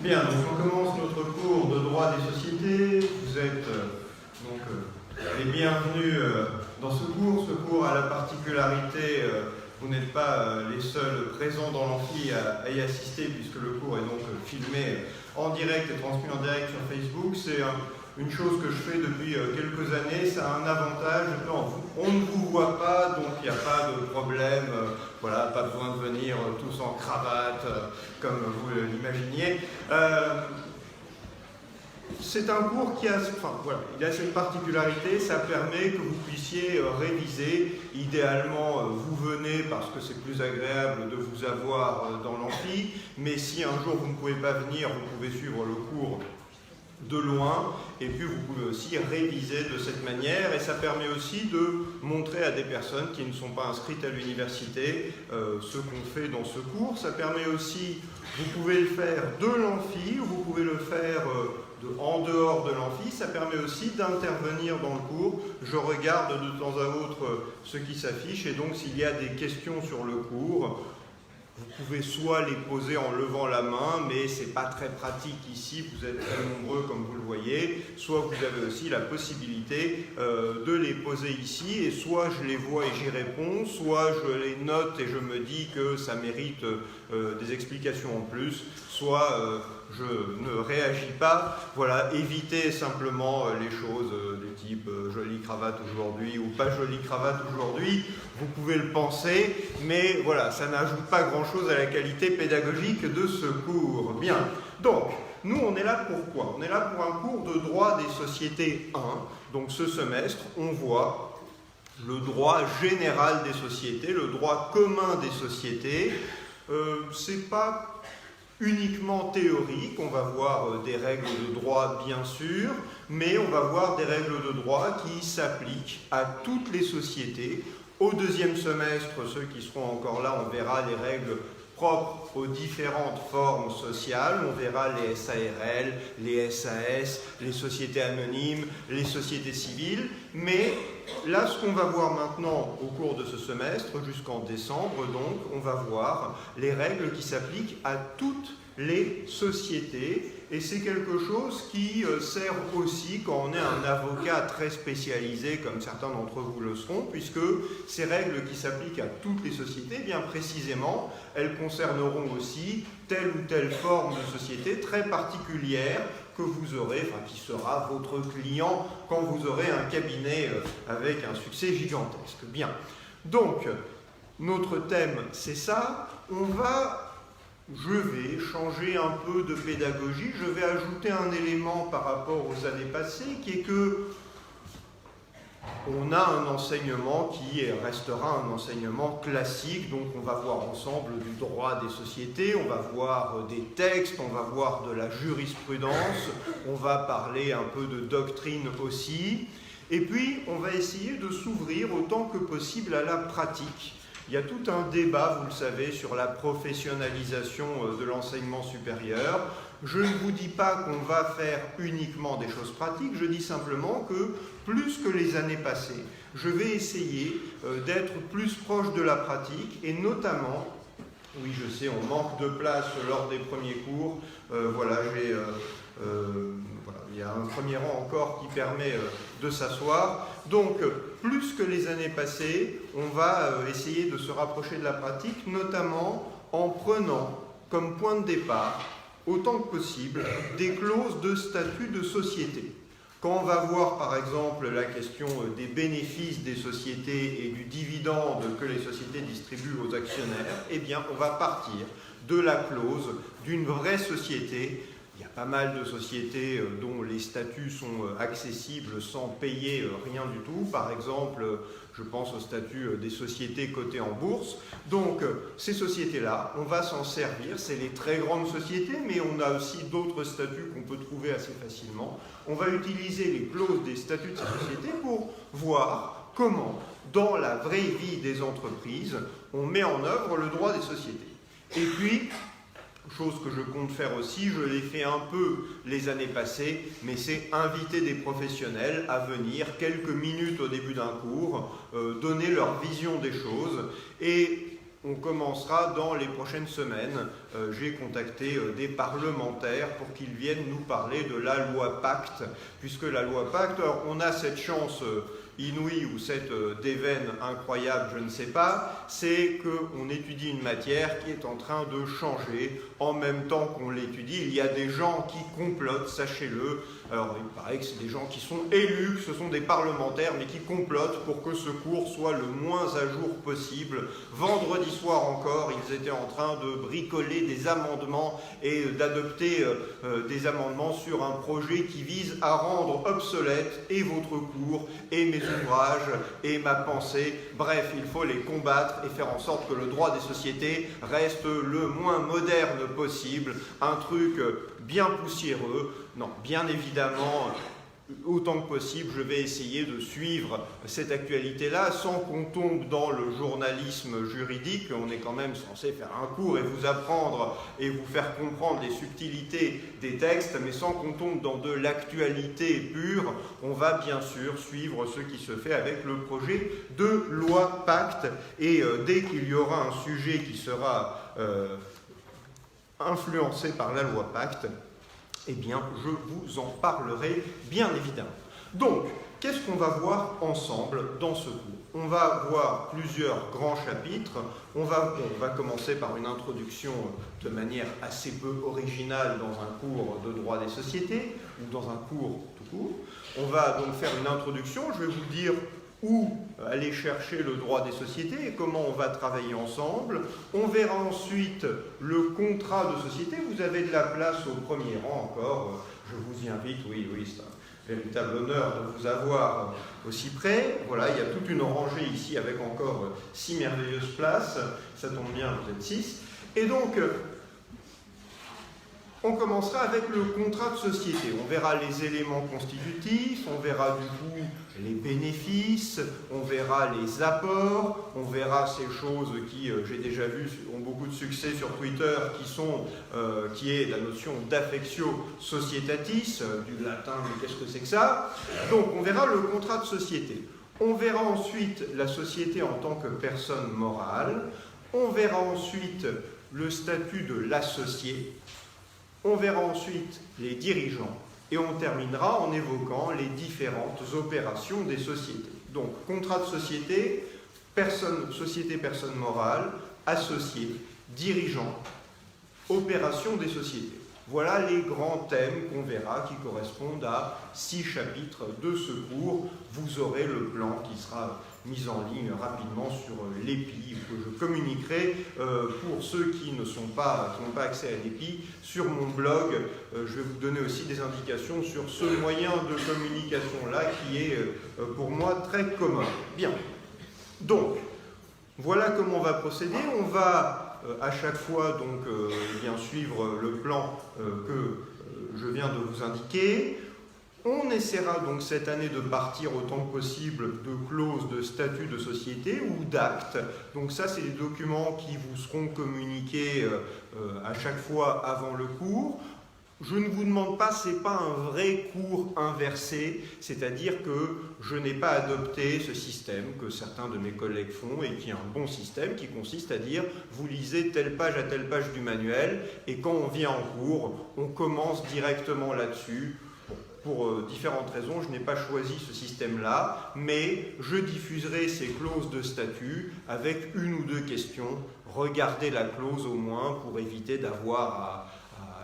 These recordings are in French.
Bien, donc on commence notre cours de droit des sociétés. Vous êtes les bienvenus dans ce cours. Ce cours a la particularité, vous n'êtes pas les seuls présents dans l'amphi à y assister, puisque le cours est donc filmé en direct et transmis en direct sur Facebook. C'est une chose que je fais depuis quelques années. Ça a un avantage, on ne vous voit pas, donc il n'y a pas de problème. Voilà, pas besoin de venir tous en cravate, comme vous l'imaginiez. C'est un cours qui a, il a cette particularité, ça permet que vous puissiez réviser. Idéalement, vous venez parce que c'est plus agréable de vous avoir dans l'amphi, mais si un jour vous ne pouvez pas venir, vous pouvez suivre le cours de loin, et puis vous pouvez aussi réviser de cette manière, et ça permet aussi de montrer à des personnes qui ne sont pas inscrites à l'université ce qu'on fait dans ce cours. Ça permet aussi, vous pouvez le faire de l'amphi, vous pouvez le faire en dehors de l'amphi. Ça permet aussi d'intervenir dans le cours. Je regarde de temps à autre ce qui s'affiche, et donc s'il y a des questions sur le cours, vous pouvez soit les poser en levant la main, mais ce n'est pas très pratique ici, vous êtes très nombreux comme vous le voyez, soit vous avez aussi la possibilité de les poser ici, et soit je les vois et j'y réponds, soit je les note et je me dis que ça mérite des explications en plus, soit je ne réagis pas. Voilà, évitez simplement les choses du type jolie cravate aujourd'hui ou pas jolie cravate aujourd'hui. Vous pouvez le penser, mais voilà, ça n'ajoute pas grand-chose à la qualité pédagogique de ce cours. Bien, donc, nous on est là pour quoi? On est là pour un cours de droit des sociétés 1. Donc ce semestre, on voit le droit général des sociétés, le droit commun des sociétés. C'est pas uniquement théorique, on va voir des règles de droit bien sûr, mais on va voir des règles de droit qui s'appliquent à toutes les sociétés. Au deuxième semestre, ceux qui seront encore là, on verra les règles propres aux différentes formes sociales. On verra les SARL, les SAS, les sociétés anonymes, les sociétés civiles. Mais là, ce qu'on va voir maintenant au cours de ce semestre, jusqu'en décembre, donc, on va voir les règles qui s'appliquent à toutes les sociétés. Et c'est quelque chose qui sert aussi quand on est un avocat très spécialisé, comme certains d'entre vous le seront, puisque ces règles qui s'appliquent à toutes les sociétés, bien précisément, elles concerneront aussi telle ou telle forme de société très particulière que vous aurez, qui sera votre client quand vous aurez un cabinet avec un succès gigantesque. Bien, donc, notre thème, c'est ça. Je vais changer un peu de pédagogie, je vais ajouter un élément par rapport aux années passées, qui est que on a un enseignement qui restera un enseignement classique. Donc on va voir ensemble du droit des sociétés, on va voir des textes, on va voir de la jurisprudence, on va parler un peu de doctrine aussi, et puis on va essayer de s'ouvrir autant que possible à la pratique. Il y a tout un débat, vous le savez, sur la professionnalisation de l'enseignement supérieur. Je ne vous dis pas qu'on va faire uniquement des choses pratiques, je dis simplement que, plus que les années passées, je vais essayer d'être plus proche de la pratique, et notamment, oui je sais, on manque de place lors des premiers cours, il y a un premier rang encore qui permet de s'asseoir. Donc, plus que les années passées, on va essayer de se rapprocher de la pratique, notamment en prenant comme point de départ, autant que possible, des clauses de statut de société. Quand on va voir par exemple la question des bénéfices des sociétés et du dividende que les sociétés distribuent aux actionnaires, eh bien on va partir de la clause d'une vraie société. Il y a pas mal de sociétés dont les statuts sont accessibles sans payer rien du tout. Par exemple, je pense au statut des sociétés cotées en bourse. Donc, ces sociétés-là, on va s'en servir. C'est les très grandes sociétés, mais on a aussi d'autres statuts qu'on peut trouver assez facilement. On va utiliser les clauses des statuts de ces sociétés pour voir comment, dans la vraie vie des entreprises, on met en œuvre le droit des sociétés. Et puis, chose que je compte faire aussi, je l'ai fait un peu les années passées, mais c'est inviter des professionnels à venir quelques minutes au début d'un cours, donner leur vision des choses. Et On commencera dans les prochaines semaines. J'ai contacté des parlementaires pour qu'ils viennent nous parler de la loi Pacte, puisque la loi Pacte, alors, on a cette chance inouïe ou cette déveine incroyable, je ne sais pas, c'est qu'on étudie une matière qui est en train de changer en même temps qu'on l'étudie. Il y a des gens qui complotent, sachez-le. Alors, il paraît que c'est des gens qui sont élus, que ce sont des parlementaires, mais qui complotent pour que ce cours soit le moins à jour possible. Vendredi soir encore, ils étaient en train de bricoler des amendements et d'adopter des amendements sur un projet qui vise à rendre obsolète et votre cours, et mes ouvrages, et ma pensée. Bref, il faut les combattre et faire en sorte que le droit des sociétés reste le moins moderne possible. Un truc bien poussiéreux. Non, bien évidemment, autant que possible, je vais essayer de suivre cette actualité-là sans qu'on tombe dans le journalisme juridique. On est quand même censé faire un cours et vous apprendre et vous faire comprendre les subtilités des textes, mais sans qu'on tombe dans de l'actualité pure. On va bien sûr suivre ce qui se fait avec le projet de loi Pacte. Et dès qu'il y aura un sujet qui sera influencé par la loi Pacte, eh bien, je vous en parlerai, bien évidemment. Donc, qu'est-ce qu'on va voir ensemble dans ce cours? On va voir plusieurs grands chapitres. On va commencer par une introduction de manière assez peu originale dans un cours de droit des sociétés, ou dans un cours tout court. On va donc faire une introduction. Je vais vous dire où aller chercher le droit des sociétés et comment on va travailler ensemble. On verra ensuite le contrat de société. Vous avez de la place au premier rang encore. Je vous y invite, oui, c'est un véritable honneur de vous avoir aussi près. Voilà, il y a toute une rangée ici avec encore 6 merveilleuses places. Ça tombe bien, vous êtes 6. Et donc, on commencera avec le contrat de société. On verra les éléments constitutifs, on verra du coup les bénéfices, on verra les apports, on verra ces choses qui, j'ai déjà vu, ont beaucoup de succès sur Twitter, qui est la notion d'affectio societatis, du latin, mais qu'est-ce que c'est que ça? Donc on verra le contrat de société. On verra ensuite la société en tant que personne morale. On verra ensuite le statut de l'associé. On verra ensuite les dirigeants et on terminera en évoquant les différentes opérations des sociétés. Donc, contrat de société, société personne morale, associé, dirigeant, opération des sociétés. Voilà les grands thèmes qu'on verra qui correspondent à 6 chapitres de ce cours. Vous aurez le plan qui sera mis en ligne rapidement sur l'EPI, que je communiquerai pour ceux qui n'ont pas accès à l'EPI sur mon blog. Je vais vous donner aussi des indications sur ce moyen de communication-là qui est pour moi très commun. Bien. Donc, voilà comment on va procéder. On va à chaque fois donc bien suivre le plan que je viens de vous indiquer. On essaiera donc cette année de partir autant que possible de clauses de statut de société ou d'actes. Donc ça, c'est les documents qui vous seront communiqués à chaque fois avant le cours. Je ne vous demande pas, ce n'est pas un vrai cours inversé, c'est-à-dire que je n'ai pas adopté ce système que certains de mes collègues font et qui est un bon système, qui consiste à dire vous lisez telle page à telle page du manuel et quand on vient en cours, on commence directement là-dessus. Pour différentes raisons, je n'ai pas choisi ce système-là, mais je diffuserai ces clauses de statut avec 1 ou 2 questions. Regardez la clause au moins pour éviter d'avoir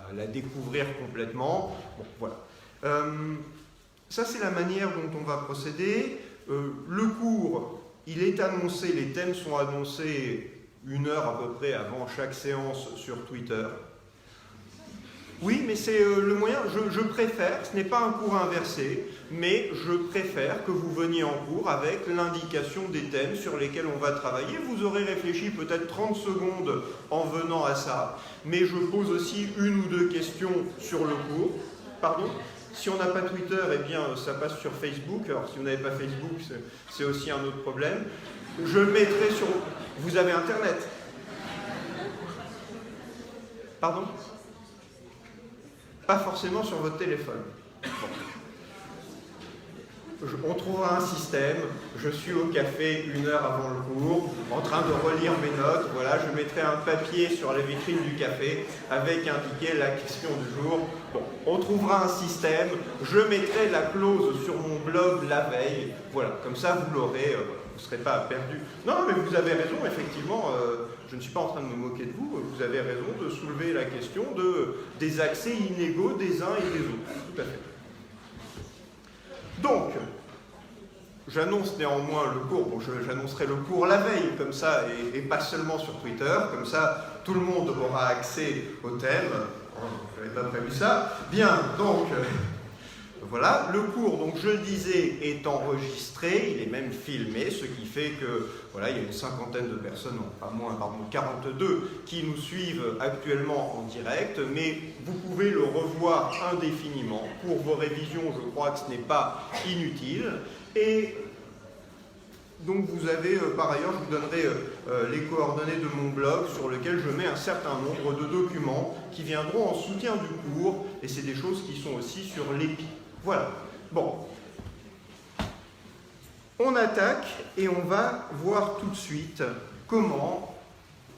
à la découvrir complètement. Bon, voilà. Ça, c'est la manière dont on va procéder. Le cours, il est annoncé, les thèmes sont annoncés 1 heure à peu près avant chaque séance sur Twitter. Oui, mais c'est le moyen, je préfère, ce n'est pas un cours inversé, mais je préfère que vous veniez en cours avec l'indication des thèmes sur lesquels on va travailler. Vous aurez réfléchi peut-être 30 secondes en venant à ça, mais je pose aussi 1 ou 2 questions sur le cours. Pardon ? Si on n'a pas Twitter, eh bien ça passe sur Facebook. Alors si vous n'avez pas Facebook, c'est aussi un autre problème. Je mettrai sur... Vous avez Internet ? Pardon ? Pas forcément sur votre téléphone. Bon. on trouvera un système. Je suis au café 1 heure avant le cours, en train de relire mes notes. Voilà, je mettrai un papier sur la vitrine du café avec indiqué la question du jour. Bon, on trouvera un système. Je mettrai la clause sur mon blog la veille. Voilà, comme ça vous l'aurez. Vous ne serez pas perdu. Non, mais vous avez raison, effectivement. Je ne suis pas en train de me moquer de vous. Vous avez raison de soulever la question des accès inégaux des uns et des autres. Tout à fait. Donc, j'annonce néanmoins le cours. Bon, j'annoncerai le cours la veille, comme ça, et pas seulement sur Twitter. Comme ça, tout le monde aura accès au thème. Je n'avais pas prévu ça. Bien, donc... Voilà, le cours, donc je le disais, est enregistré, il est même filmé, ce qui fait que, voilà, il y a une cinquantaine de personnes, non, pas moins, pardon, 42, qui nous suivent actuellement en direct, mais vous pouvez le revoir indéfiniment. Pour vos révisions, je crois que ce n'est pas inutile. Et donc vous avez, par ailleurs, je vous donnerai les coordonnées de mon blog sur lequel je mets un certain nombre de documents qui viendront en soutien du cours, et c'est des choses qui sont aussi sur l'EPI. Voilà. Bon. On attaque et on va voir tout de suite comment,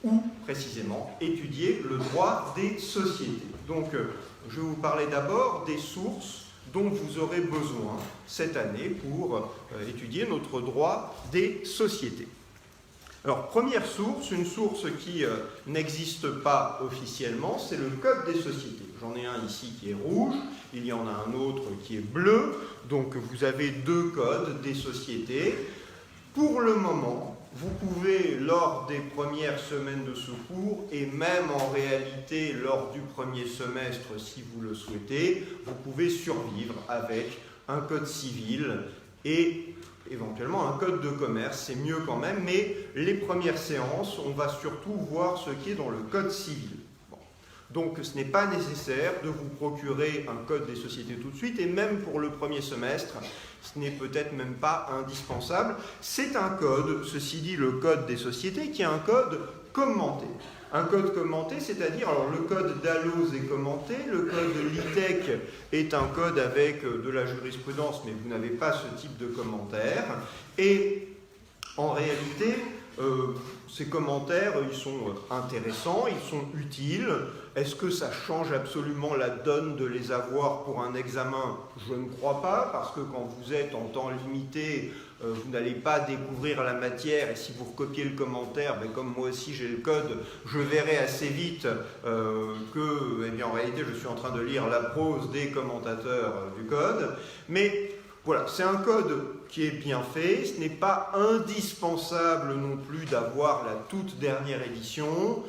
ou précisément, étudier le droit des sociétés. Donc, je vais vous parler d'abord des sources dont vous aurez besoin cette année pour étudier notre droit des sociétés. Alors, première source, une source qui n'existe pas officiellement, c'est le Code des sociétés. J'en ai un ici qui est rouge, il y en a un autre qui est bleu, donc vous avez 2 codes des sociétés. Pour le moment, vous pouvez, lors des premières semaines de ce cours, et même en réalité lors du premier semestre si vous le souhaitez, vous pouvez survivre avec un code civil et éventuellement un code de commerce, c'est mieux quand même, mais les premières séances, on va surtout voir ce qui est dans le code civil. Bon. Donc ce n'est pas nécessaire de vous procurer un code des sociétés tout de suite, et même pour le premier semestre, ce n'est peut-être même pas indispensable. C'est un code, ceci dit le code des sociétés, qui est un code commenté. Un code commenté, c'est-à-dire, alors le code d'Alloz est commenté, le code LITEC est un code avec de la jurisprudence, mais vous n'avez pas ce type de commentaire. Et en réalité, ces commentaires, ils sont intéressants, ils sont utiles. Est-ce que ça change absolument la donne de les avoir pour un examen? Je ne crois pas, parce que quand vous êtes en temps limité, vous n'allez pas découvrir la matière, et si vous recopiez le commentaire, ben comme moi aussi j'ai le code, je verrai assez vite que, eh bien, en réalité, je suis en train de lire la prose des commentateurs du code. Mais voilà, c'est un code qui est bien fait. Ce n'est pas indispensable non plus d'avoir la toute dernière édition.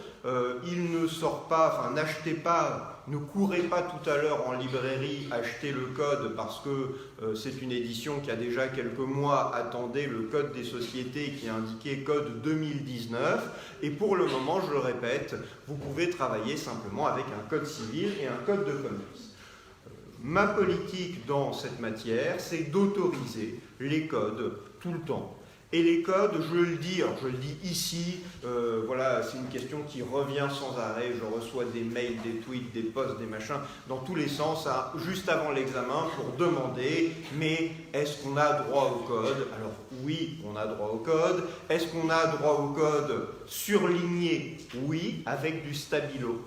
Il ne sort pas, enfin n'achetez pas, ne courez pas tout à l'heure en librairie acheter le code parce que c'est une édition qui a déjà quelques mois. Attendez le code des sociétés qui est indiqué code 2019. Et pour le moment, je le répète, vous pouvez travailler simplement avec un code civil et un code de commerce. Ma politique dans cette matière, c'est d'autoriser les codes tout le temps. Et les codes, je le dis ici, voilà, c'est une question qui revient sans arrêt. Je reçois des mails, des tweets, des posts, des machins, dans tous les sens, hein, juste avant l'examen, pour demander, mais est-ce qu'on a droit au code? Alors oui, on a droit au code. Est-ce qu'on a droit au code surligné? Oui, avec du stabilo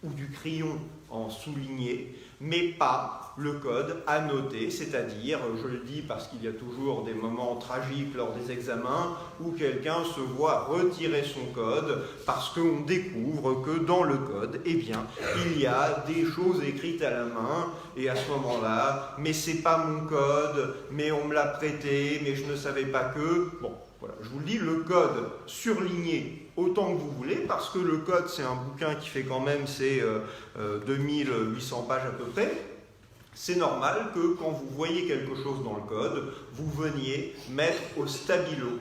ou du crayon en souligné, mais pas le code annoté, c'est-à-dire, je le dis parce qu'il y a toujours des moments tragiques lors des examens où quelqu'un se voit retirer son code parce qu'on découvre que dans le code, eh bien, il y a des choses écrites à la main, et à ce moment-là, mais c'est pas mon code, mais on me l'a prêté, mais je ne savais pas que... Bon, voilà, je vous le dis, le code surligné autant que vous voulez, parce que le code, c'est un bouquin qui fait quand même ses 2800 pages à peu près. C'est normal que quand vous voyez quelque chose dans le code, vous veniez mettre au stabilo.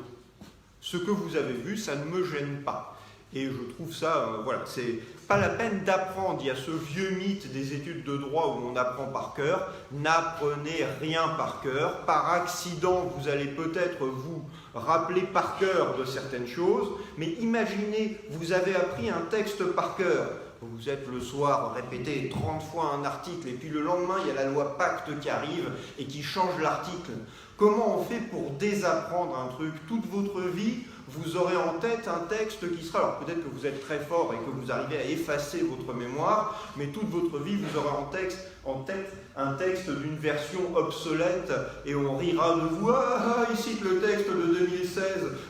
Ce que vous avez vu, ça ne me gêne pas. Et je trouve ça, voilà, c'est pas la peine d'apprendre. Il y a ce vieux mythe des études de droit où on apprend par cœur. N'apprenez rien par cœur. Par accident, vous allez peut-être vous rappeler par cœur de certaines choses. Mais imaginez, vous avez appris un texte par cœur. vous êtes le soir répété 30 fois un article, et puis le lendemain, il y a la loi Pacte qui arrive et qui change l'article. Comment on fait pour désapprendre un truc? Toute votre vie, vous aurez en tête un texte qui sera... Alors peut-être que vous êtes très fort et que vous arrivez à effacer votre mémoire, mais toute votre vie, vous aurez en tête un texte d'une version obsolète et on rira de vous. Ah, il cite le texte de 2016.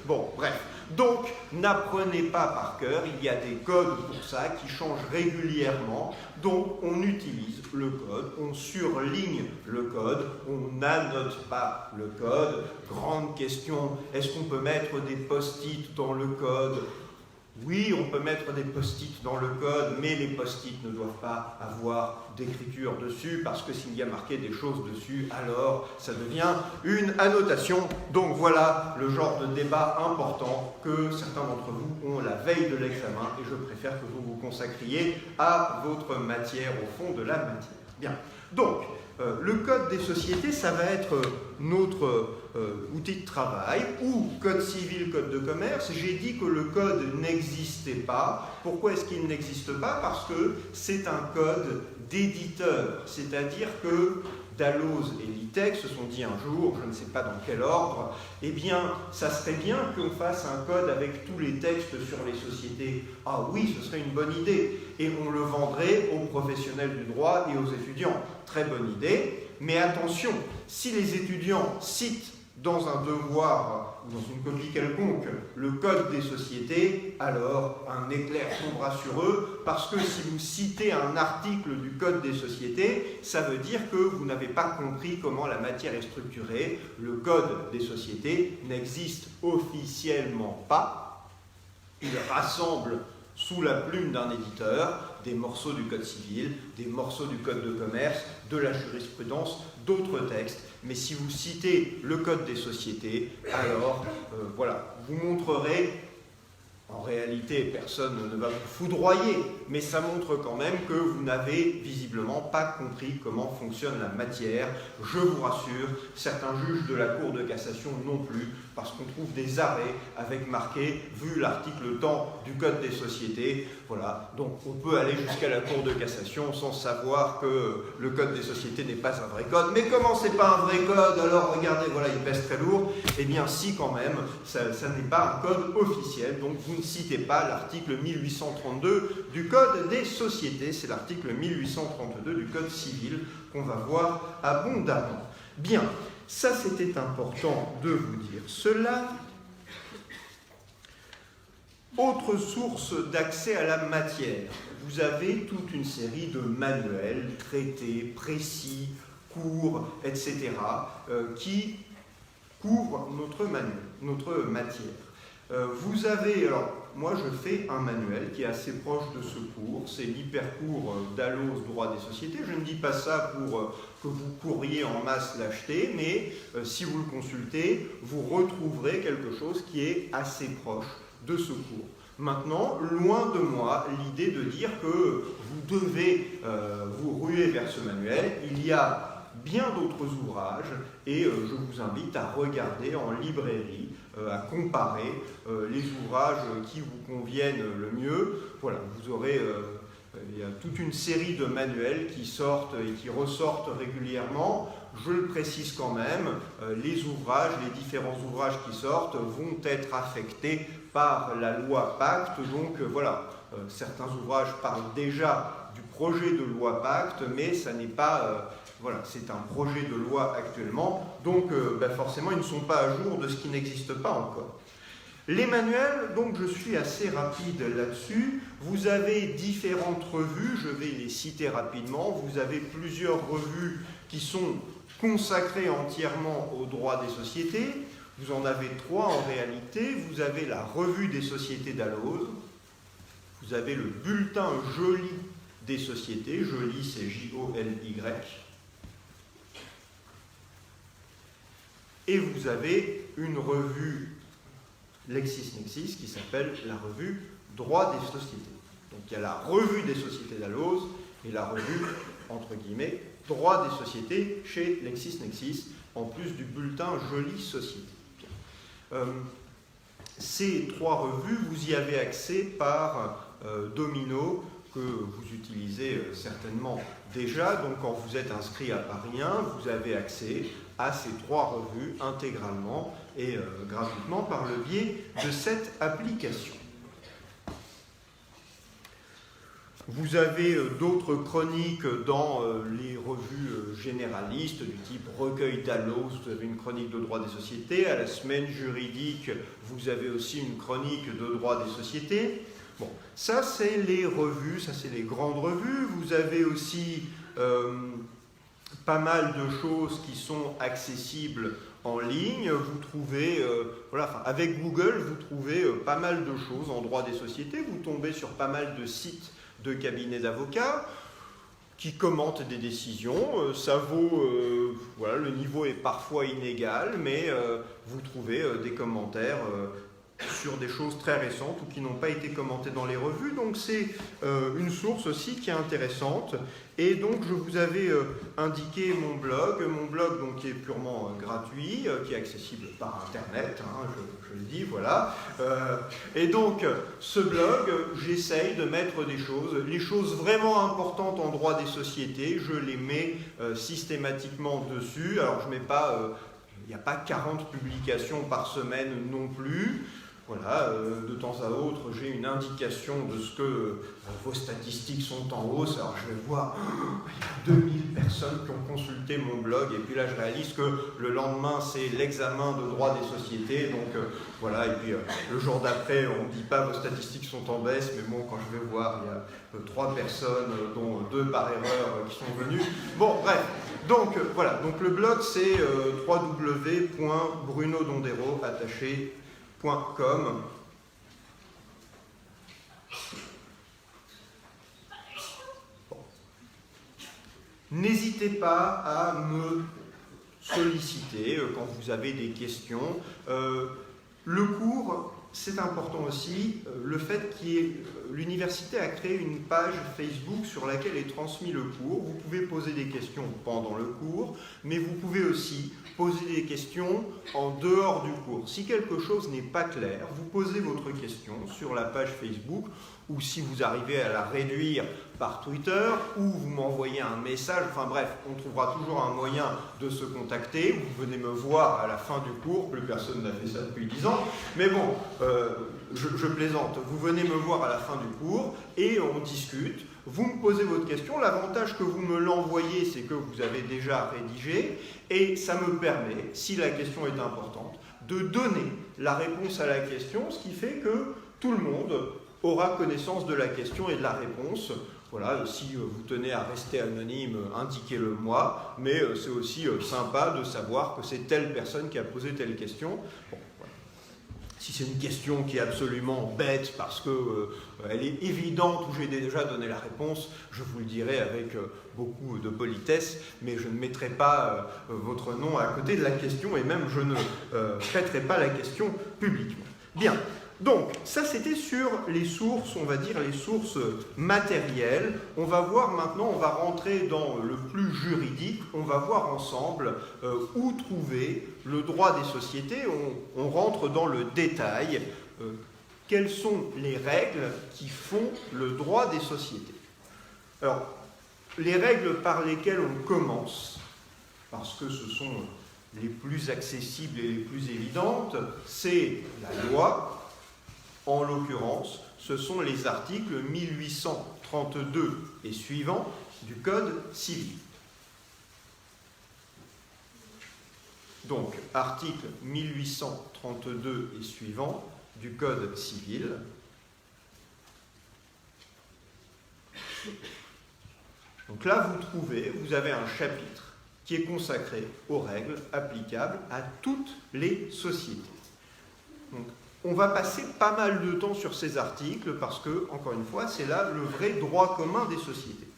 Bon, bref. Donc, n'apprenez pas par cœur, il y a des codes pour ça qui changent régulièrement. Donc, on utilise le code, on surligne le code, on n'annote pas le code. Grande question, est-ce qu'on peut mettre des post-it dans le code? Oui, on peut mettre des post-it dans le code, mais les post-it ne doivent pas avoir d'écriture dessus, parce que s'il y a marqué des choses dessus, alors ça devient une annotation. Donc voilà le genre de débat important que certains d'entre vous ont la veille de l'examen, et je préfère que vous vous consacriez à votre matière, au fond de la matière. Bien, donc le code des sociétés, ça va être notre outil de travail, ou code civil, code de commerce. J'ai dit que le code n'existait pas. Pourquoi est-ce qu'il n'existe pas? Parce que c'est un code d'éditeur, c'est-à-dire que Dalloz et Littek se sont dit un jour, je ne sais pas dans quel ordre, eh bien, ça serait bien qu'on fasse un code avec tous les textes sur les sociétés. Ah oui, ce serait une bonne idée. Et on le vendrait aux professionnels du droit et aux étudiants. Très bonne idée. Mais attention, si les étudiants citent dans un devoir ou dans une copie quelconque le code des sociétés, alors un éclair tombera sur eux, parce que si vous citez un article du code des sociétés, ça veut dire que vous n'avez pas compris comment la matière est structurée. Le code des sociétés n'existe officiellement pas. Il rassemble sous la plume d'un éditeur des morceaux du code civil, des morceaux du code de commerce, de la jurisprudence, d'autres textes. Mais si vous citez le code des sociétés, alors voilà, vous montrerez, en réalité personne ne va vous foudroyer, mais ça montre quand même que vous n'avez visiblement pas compris comment fonctionne la matière. Je vous rassure, certains juges de la Cour de cassation non plus, parce qu'on trouve des arrêts avec marqué « vu l'article tant du Code des sociétés ». Voilà, donc on peut aller jusqu'à la Cour de cassation sans savoir que le Code des sociétés n'est pas un vrai code. Mais comment c'est pas un vrai code? Alors regardez, voilà, il pèse très lourd. Eh bien si, quand même, ça n'est pas un code officiel, donc vous ne citez pas l'article 1832 du Code des sociétés. C'est l'article 1832 du Code civil qu'on va voir abondamment. Bien. Ça, c'était important de vous dire cela. Autre source d'accès à la matière. Vous avez toute une série de manuels, traités, précis, cours, etc., qui couvrent notre matière. Vous avez, alors, moi je fais un manuel qui est assez proche de ce cours, c'est l'hypercours Dalloz droit des sociétés. Je ne dis pas ça pour que vous courriez en masse l'acheter, mais si vous le consultez, vous retrouverez quelque chose qui est assez proche de ce cours. Maintenant, loin de moi l'idée de dire que vous devez vous ruer vers ce manuel. Il y a bien d'autres ouvrages et je vous invite à regarder en librairie, à comparer les ouvrages qui vous conviennent le mieux. Voilà, vous aurez il y a toute une série de manuels qui sortent et qui ressortent régulièrement. Je le précise quand même, les ouvrages, les différents ouvrages qui sortent vont être affectés par la loi Pacte. Donc voilà, certains ouvrages parlent déjà du projet de loi Pacte, mais ça n'est pas... voilà, c'est un projet de loi actuellement, donc forcément ils ne sont pas à jour de ce qui n'existe pas encore. Les manuels, donc je suis assez rapide là-dessus. Vous avez différentes revues, je vais les citer rapidement. Vous avez plusieurs revues qui sont consacrées entièrement au droit des sociétés. Vous en avez 3 en réalité. Vous avez la revue des sociétés Dalloz. Vous avez le bulletin Joly des sociétés. Joly, c'est J-O-L-Y. Et vous avez une revue LexisNexis qui s'appelle la revue Droit des sociétés. Donc il y a la revue des sociétés Dalloz et la revue, entre guillemets, Droit des sociétés chez LexisNexis, en plus du bulletin Joly Société. Ces 3 revues, vous y avez accès par Domino, que vous utilisez certainement déjà. Donc quand vous êtes inscrit à Paris 1, vous avez accès à ces 3 revues intégralement et gratuitement par le biais de cette application. Vous avez d'autres chroniques dans les revues généralistes du type Recueil d'Allos, vous avez une chronique de droit des sociétés. À la semaine juridique, vous avez aussi une chronique de droit des sociétés. Bon, ça c'est les revues, ça c'est les grandes revues. Vous avez aussi pas mal de choses qui sont accessibles en ligne. Vous trouvez, avec Google, vous trouvez pas mal de choses en droit des sociétés. Vous tombez sur pas mal de sites de cabinets d'avocats qui commentent des décisions. Ça vaut, le niveau est parfois inégal, mais vous trouvez des commentaires sur des choses très récentes ou qui n'ont pas été commentées dans les revues. Donc c'est une source aussi qui est intéressante. Et donc je vous avais indiqué mon blog donc, qui est purement gratuit, qui est accessible par Internet, hein, je le dis, voilà. Et donc ce blog, j'essaye de mettre les choses vraiment importantes en droit des sociétés, je les mets systématiquement dessus. Alors je mets pas, il n'y a pas 40 publications par semaine non plus. Voilà, de temps à autre, j'ai une indication de ce que vos statistiques sont en hausse. Alors je vais voir, il y a 2000 personnes qui ont consulté mon blog, et puis là je réalise que le lendemain c'est l'examen de droit des sociétés, donc voilà, et puis le jour d'après on ne dit pas vos statistiques sont en baisse, mais bon, quand je vais voir, il y a 3 personnes, dont 2 par erreur, qui sont venues. Bon, bref, donc voilà, donc le blog c'est www.brunodondero.com. N'hésitez pas à me solliciter quand vous avez des questions. Le cours, c'est important aussi, le fait l'université a créé une page Facebook sur laquelle est transmis le cours. Vous pouvez poser des questions pendant le cours, mais vous pouvez aussi poser des questions en dehors du cours. Si quelque chose n'est pas clair, vous posez votre question sur la page Facebook, ou si vous arrivez à la réduire par Twitter, ou vous m'envoyez un message, enfin bref, on trouvera toujours un moyen de se contacter. Vous venez me voir à la fin du cours, plus personne n'a fait ça depuis 10 ans, mais bon, je plaisante, vous venez me voir à la fin du cours et on discute, vous me posez votre question. L'avantage que vous me l'envoyez, c'est que vous avez déjà rédigé, et ça me permet, si la question est importante, de donner la réponse à la question, ce qui fait que tout le monde aura connaissance de la question et de la réponse. Voilà, si vous tenez à rester anonyme, indiquez-le moi, mais c'est aussi sympa de savoir que c'est telle personne qui a posé telle question. Bon, voilà. Si c'est une question qui est absolument bête parce qu'elle est évidente ou j'ai déjà donné la réponse, je vous le dirai avec beaucoup de politesse, mais je ne mettrai pas votre nom à côté de la question, et même je ne traiterai pas la question publiquement. Bien. Donc, ça c'était sur les sources, on va dire les sources matérielles. On va voir maintenant, on va rentrer dans le plus juridique, on va voir ensemble où trouver le droit des sociétés. On rentre dans le détail. Quelles sont les règles qui font le droit des sociétés? Alors, les règles par lesquelles on commence, parce que ce sont les plus accessibles et les plus évidentes, c'est la loi. En l'occurrence, ce sont les articles 1832 et suivants du Code civil. Donc, article 1832 et suivants du Code civil. Donc là, vous avez un chapitre qui est consacré aux règles applicables à toutes les sociétés. Donc, on va passer pas mal de temps sur ces articles parce que, encore une fois, c'est là le vrai droit commun des sociétés.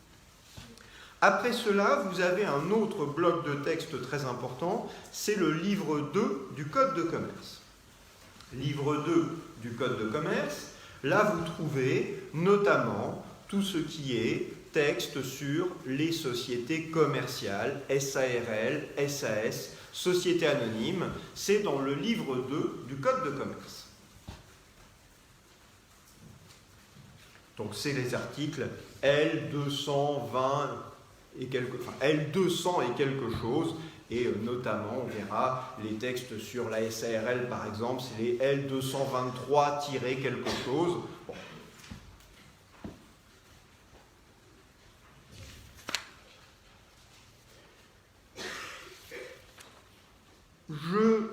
Après cela, vous avez un autre bloc de texte très important, c'est le livre 2 du Code de commerce. Livre 2 du Code de commerce, là vous trouvez notamment tout ce qui est texte sur les sociétés commerciales, SARL, SAS, sociétés anonymes, c'est dans le livre 2 du Code de commerce. Donc c'est les articles L220 et L200 et quelque chose, et notamment on verra les textes sur la SARL par exemple, c'est les L223- quelque chose. Bon. Je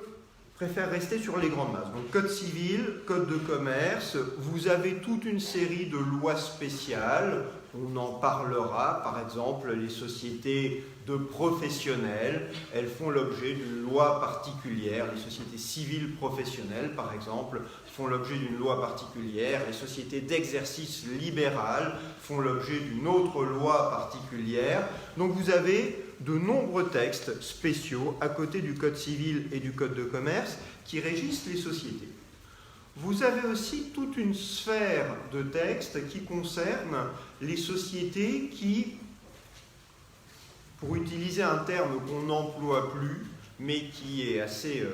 préfère rester sur les grandes masses. Donc, code civil, code de commerce, vous avez toute une série de lois spéciales. On en parlera, par exemple, les sociétés de professionnels, elles font l'objet d'une loi particulière. Les sociétés civiles professionnelles, par exemple, font l'objet d'une loi particulière. Les sociétés d'exercice libéral font l'objet d'une autre loi particulière. Donc, vous avez de nombreux textes spéciaux à côté du code civil et du code de commerce qui régissent les sociétés. Vous avez aussi toute une sphère de textes qui concerne les sociétés qui, pour utiliser un terme qu'on n'emploie plus, mais qui est assez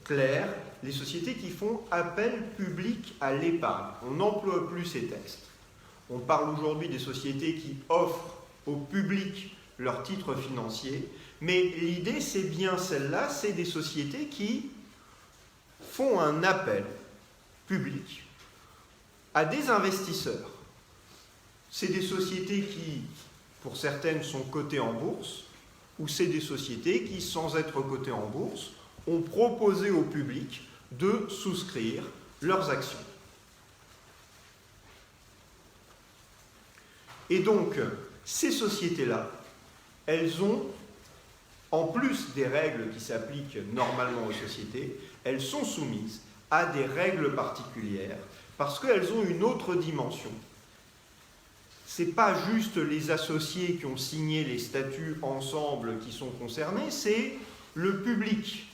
clair, les sociétés qui font appel public à l'épargne. On n'emploie plus ces textes. On parle aujourd'hui des sociétés qui offrent au public leurs titres financiers, mais l'idée c'est bien celle-là, c'est des sociétés qui font un appel public à des investisseurs. C'est des sociétés qui, pour certaines, sont cotées en bourse, ou c'est des sociétés qui, sans être cotées en bourse, ont proposé au public de souscrire leurs actions. Et donc, ces sociétés-là, elles ont, en plus des règles qui s'appliquent normalement aux sociétés, elles sont soumises à des règles particulières parce qu'elles ont une autre dimension. Ce n'est pas juste les associés qui ont signé les statuts ensemble qui sont concernés, c'est le public.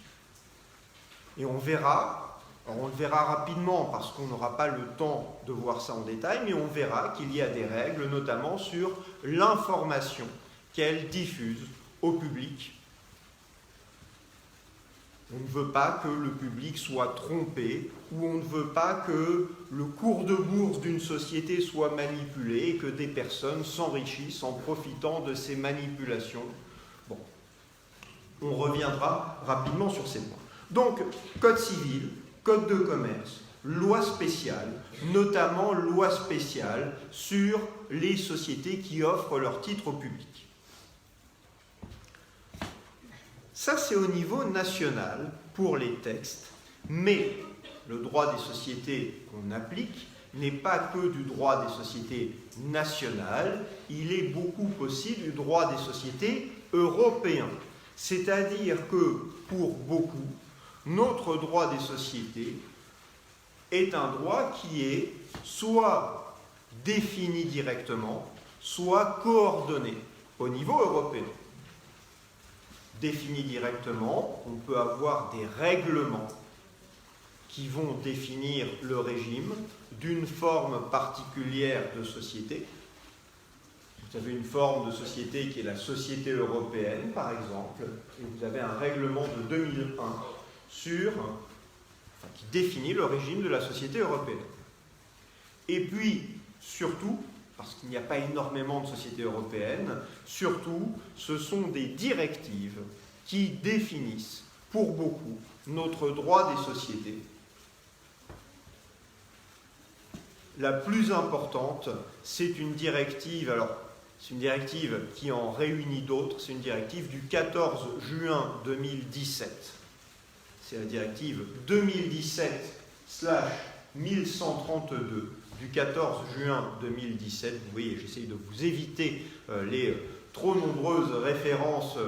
Et on verra, alors on le verra rapidement parce qu'on n'aura pas le temps de voir ça en détail, mais on verra qu'il y a des règles, notamment sur l'information qu'elle diffuse au public. On ne veut pas que le public soit trompé, ou on ne veut pas que le cours de bourse d'une société soit manipulé et que des personnes s'enrichissent en profitant de ces manipulations. Bon, on reviendra rapidement sur ces points. Donc, code civil, code de commerce, loi spéciale, notamment loi spéciale sur les sociétés qui offrent leurs titres au public. Ça, c'est au niveau national pour les textes, mais le droit des sociétés qu'on applique n'est pas que du droit des sociétés nationales, il est beaucoup aussi du droit des sociétés européens. C'est-à-dire que, pour beaucoup, notre droit des sociétés est un droit qui est soit défini directement, soit coordonné au niveau européen. Défini directement, on peut avoir des règlements qui vont définir le régime d'une forme particulière de société. Vous avez une forme de société qui est la société européenne, par exemple, et vous avez un règlement de 2001 qui définit le régime de la société européenne. Et puis, surtout, parce qu'il n'y a pas énormément de sociétés européennes, surtout, ce sont des directives qui définissent, pour beaucoup, notre droit des sociétés. La plus importante, c'est une directive, alors c'est une directive qui en réunit d'autres, c'est une directive du 14 juin 2017. C'est la directive 2017/1132 du 14 juin 2017. Vous voyez, j'essaye de vous éviter les trop nombreuses références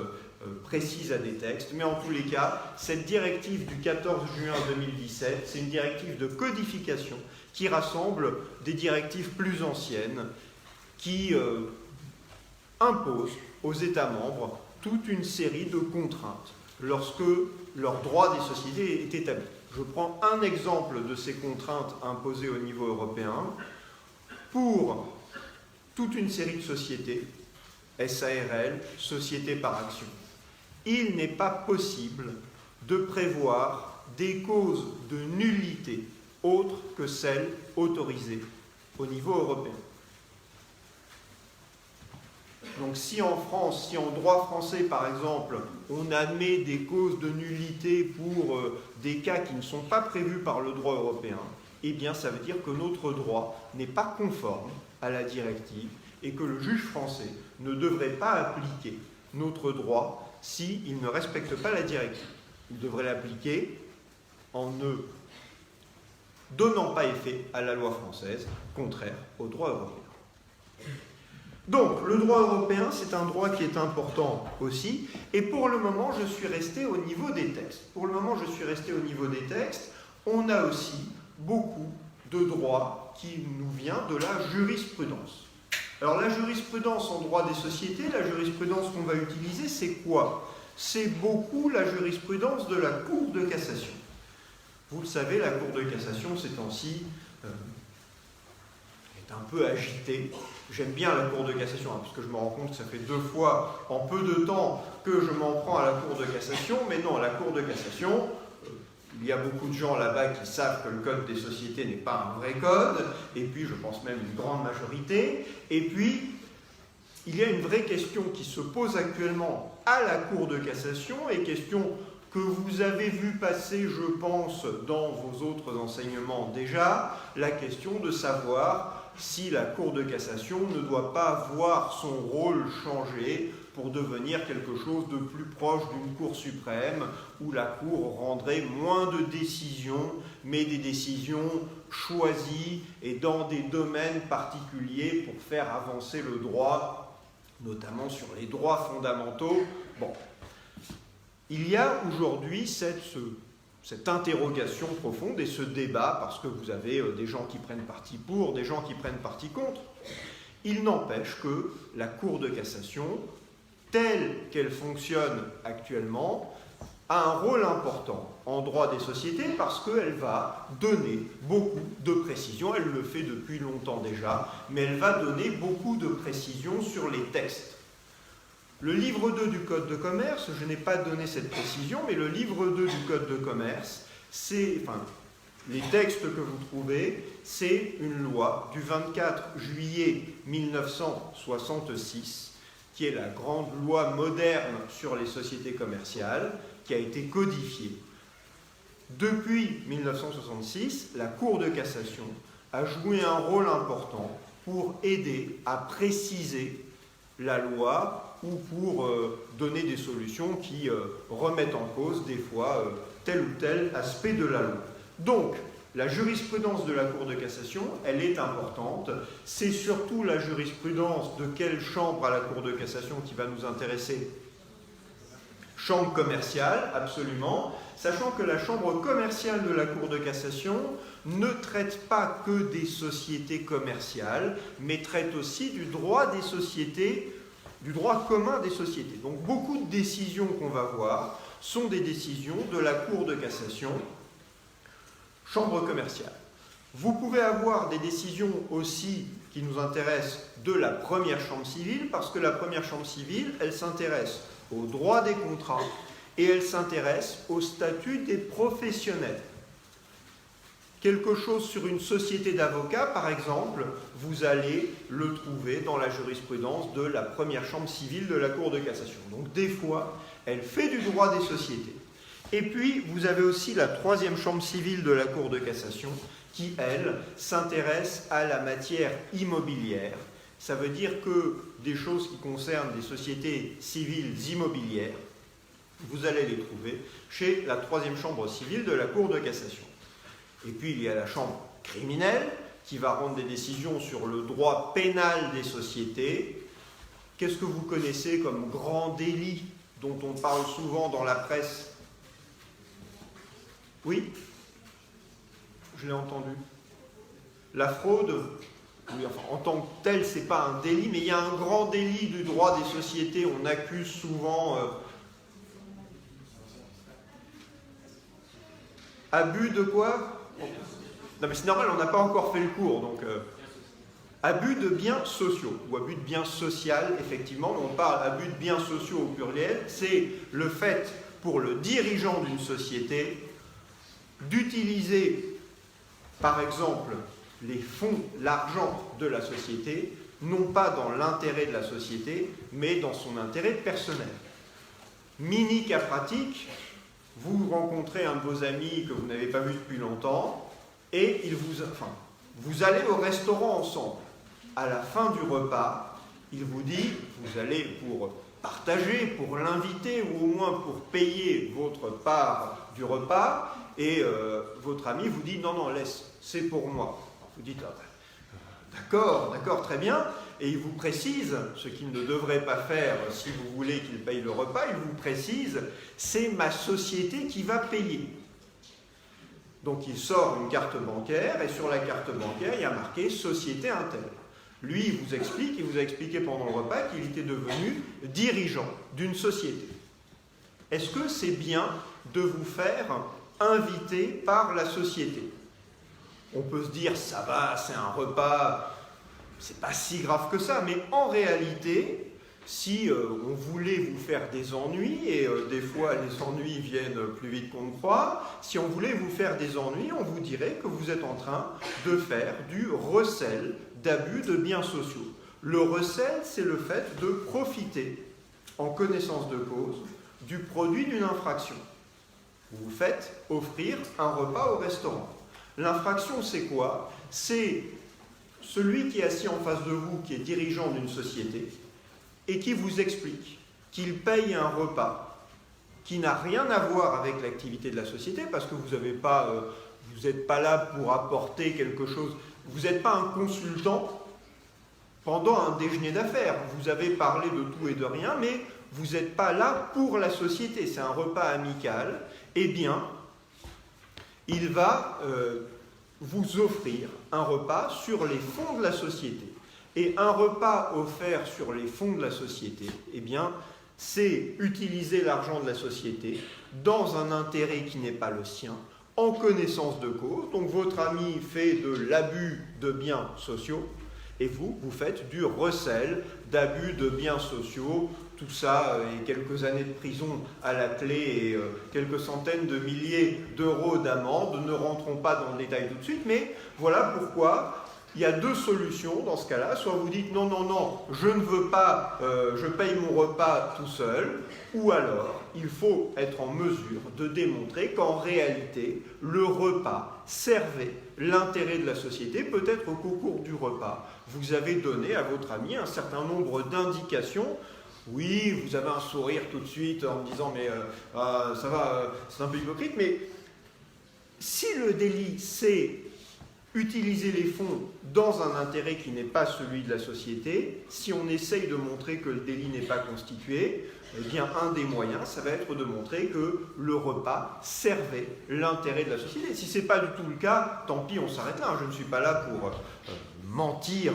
précises à des textes, mais en tous les cas, cette directive du 14 juin 2017, c'est une directive de codification qui rassemble des directives plus anciennes qui imposent aux États membres toute une série de contraintes lorsque leur droit des sociétés est établi. Je prends un exemple de ces contraintes imposées au niveau européen. Pour toute une série de sociétés, SARL, sociétés par action, il n'est pas possible de prévoir des causes de nullité autres que celles autorisées au niveau européen. Donc si en France, si en droit français par exemple, on admet des causes de nullité pour des cas qui ne sont pas prévus par le droit européen, eh bien ça veut dire que notre droit n'est pas conforme à la directive et que le juge français ne devrait pas appliquer notre droit s'il ne respecte pas la directive. Il devrait l'appliquer en ne donnant pas effet à la loi française, contraire au droit européen. Donc, le droit européen, c'est un droit qui est important aussi, et pour le moment, je suis resté au niveau des textes. On a aussi beaucoup de droit qui nous vient de la jurisprudence. Alors, la jurisprudence en droit des sociétés, la jurisprudence qu'on va utiliser, c'est quoi? C'est beaucoup la jurisprudence de la Cour de cassation. Vous le savez, la Cour de cassation, ces temps-ci, est un peu agitée. J'aime bien la Cour de cassation, parce que je me rends compte que ça fait 2 fois en peu de temps que je m'en prends à la Cour de cassation, mais non, la Cour de cassation, il y a beaucoup de gens là-bas qui savent que le Code des sociétés n'est pas un vrai code, et puis je pense même une grande majorité, et puis il y a une vraie question qui se pose actuellement à la Cour de cassation, et question que vous avez vu passer, je pense, dans vos autres enseignements déjà, la question de savoir si la Cour de cassation ne doit pas voir son rôle changer pour devenir quelque chose de plus proche d'une Cour suprême, où la Cour rendrait moins de décisions, mais des décisions choisies et dans des domaines particuliers pour faire avancer le droit, notamment sur les droits fondamentaux. Bon. Il y a aujourd'hui cette interrogation profonde et ce débat, parce que vous avez des gens qui prennent parti pour, des gens qui prennent parti contre. Il n'empêche que la Cour de cassation, telle qu'elle fonctionne actuellement, a un rôle important en droit des sociétés parce qu'elle va donner beaucoup de précisions. Elle le fait depuis longtemps déjà, mais elle va donner beaucoup de précisions sur les textes. Le livre 2 du Code de commerce, je n'ai pas donné cette précision, mais le livre 2 du Code de commerce, les textes que vous trouvez, c'est une loi du 24 juillet 1966, qui est la grande loi moderne sur les sociétés commerciales, qui a été codifiée. Depuis 1966, la Cour de cassation a joué un rôle important pour aider à préciser la loi ou pour donner des solutions qui remettent en cause des fois tel ou tel aspect de la loi. Donc, la jurisprudence de la Cour de cassation, elle est importante. C'est surtout la jurisprudence de quelle chambre à la Cour de cassation qui va nous intéresser? Chambre commerciale, absolument. Sachant que la chambre commerciale de la Cour de cassation ne traite pas que des sociétés commerciales, mais traite aussi du droit des sociétés, du droit commun des sociétés. Donc beaucoup de décisions qu'on va voir sont des décisions de la Cour de cassation, chambre commerciale. Vous pouvez avoir des décisions aussi qui nous intéressent de la première chambre civile, parce que la première chambre civile, elle s'intéresse au droit des contrats et elle s'intéresse au statut des professionnels. Quelque chose sur une société d'avocats, par exemple, vous allez le trouver dans la jurisprudence de la première chambre civile de la Cour de cassation. Donc des fois, elle fait du droit des sociétés. Et puis, vous avez aussi la troisième chambre civile de la Cour de cassation qui, elle, s'intéresse à la matière immobilière. Ça veut dire que des choses qui concernent des sociétés civiles immobilières, vous allez les trouver chez la troisième chambre civile de la Cour de cassation. Et puis, il y a la chambre criminelle qui va rendre des décisions sur le droit pénal des sociétés. Qu'est-ce que vous connaissez comme grand délit dont on parle souvent dans la presse? Oui? Je l'ai entendu. La fraude, oui, enfin, en tant que tel, ce n'est pas un délit, mais il y a un grand délit du droit des sociétés. On accuse souvent abus de quoi? Non mais c'est normal, on n'a pas encore fait le cours, donc abus de biens sociaux, ou abus de biens social, effectivement, on parle abus de biens sociaux au pluriel, c'est le fait pour le dirigeant d'une société d'utiliser, par exemple, les fonds, l'argent de la société non pas dans l'intérêt de la société, mais dans son intérêt personnel. Mini cas pratique, vous rencontrez un de vos amis que vous n'avez pas vu depuis longtemps, et vous allez au restaurant ensemble. À la fin du repas, il vous dit, vous allez pour partager, pour l'inviter, ou au moins pour payer votre part du repas, et votre ami vous dit, non, non, laisse, c'est pour moi. Vous dites, ah, d'accord, très bien, et il vous précise, ce qu'il ne devrait pas faire si vous voulez qu'il paye le repas, il vous précise, c'est ma société qui va payer. Donc il sort une carte bancaire, et sur la carte bancaire, il y a marqué société Intel. Lui, il vous a expliqué pendant le repas qu'il était devenu dirigeant d'une société. Est-ce que c'est bien de vous faire inviter par la société? On peut se dire, ça va, c'est un repas, c'est pas si grave que ça, mais en réalité, si on voulait vous faire des ennuis, et des fois les ennuis viennent plus vite qu'on ne croit, si on voulait vous faire des ennuis, on vous dirait que vous êtes en train de faire du recel d'abus de biens sociaux. Le recel, c'est le fait de profiter, en connaissance de cause, du produit d'une infraction. Vous vous faites offrir un repas au restaurant. L'infraction, c'est quoi? C'est celui qui est assis en face de vous, qui est dirigeant d'une société, et qui vous explique qu'il paye un repas qui n'a rien à voir avec l'activité de la société, parce que vous n'êtes pas là pour apporter quelque chose, vous n'êtes pas un consultant pendant un déjeuner d'affaires, vous avez parlé de tout et de rien, mais vous n'êtes pas là pour la société, c'est un repas amical, eh bien, il va vous offrir un repas sur les fonds de la société. Et un repas offert sur les fonds de la société, eh bien, c'est utiliser l'argent de la société dans un intérêt qui n'est pas le sien, en connaissance de cause. Donc votre ami fait de l'abus de biens sociaux, et vous faites du recel d'abus de biens sociaux. Tout ça, et quelques années de prison à la clé et quelques centaines de milliers d'euros d'amende. Ne rentrons pas dans le détail tout de suite, mais voilà pourquoi il y a deux solutions dans ce cas-là. Soit vous dites non, je ne veux pas, je paye mon repas tout seul, ou alors il faut être en mesure de démontrer qu'en réalité, le repas servait l'intérêt de la société. Peut-être qu'au cours du repas, vous avez donné à votre ami un certain nombre d'indications. Oui, vous avez un sourire tout de suite en me disant mais ça va, c'est un peu hypocrite, mais si le délit c'est utiliser les fonds dans un intérêt qui n'est pas celui de la société, si on essaye de montrer que le délit n'est pas constitué, eh bien un des moyens, ça va être de montrer que le repas servait l'intérêt de la société. Si ce n'est pas du tout le cas, tant pis, on s'arrête là. Je ne suis pas là pour mentir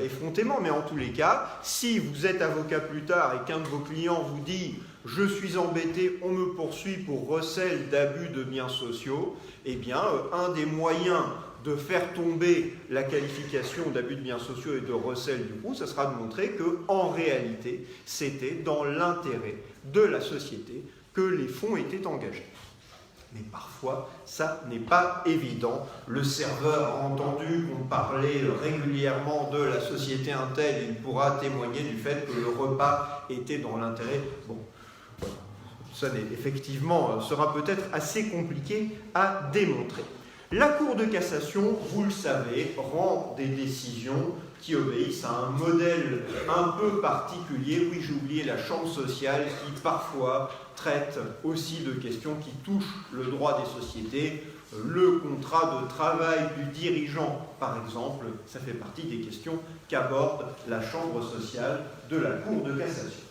effrontément, mais en tous les cas, si vous êtes avocat plus tard et qu'un de vos clients vous dit « je suis embêté, on me poursuit pour recel d'abus de biens sociaux », eh bien, un des moyens de faire tomber la qualification d'abus de biens sociaux et de recel du coup, ça sera de montrer qu'en réalité, c'était dans l'intérêt de la société que les fonds étaient engagés. Mais parfois, ça n'est pas évident. Le serveur a entendu qu'on parlait régulièrement de la société Intel, il pourra témoigner du fait que le repas était dans l'intérêt. Bon, ça effectivement sera peut-être assez compliqué à démontrer. La Cour de cassation, vous le savez, rend des décisions qui obéissent à un modèle un peu particulier. Oui, j'ai oublié la chambre sociale qui parfois traite aussi de questions qui touchent le droit des sociétés. Le contrat de travail du dirigeant, par exemple, ça fait partie des questions qu'aborde la chambre sociale de la Cour de cassation.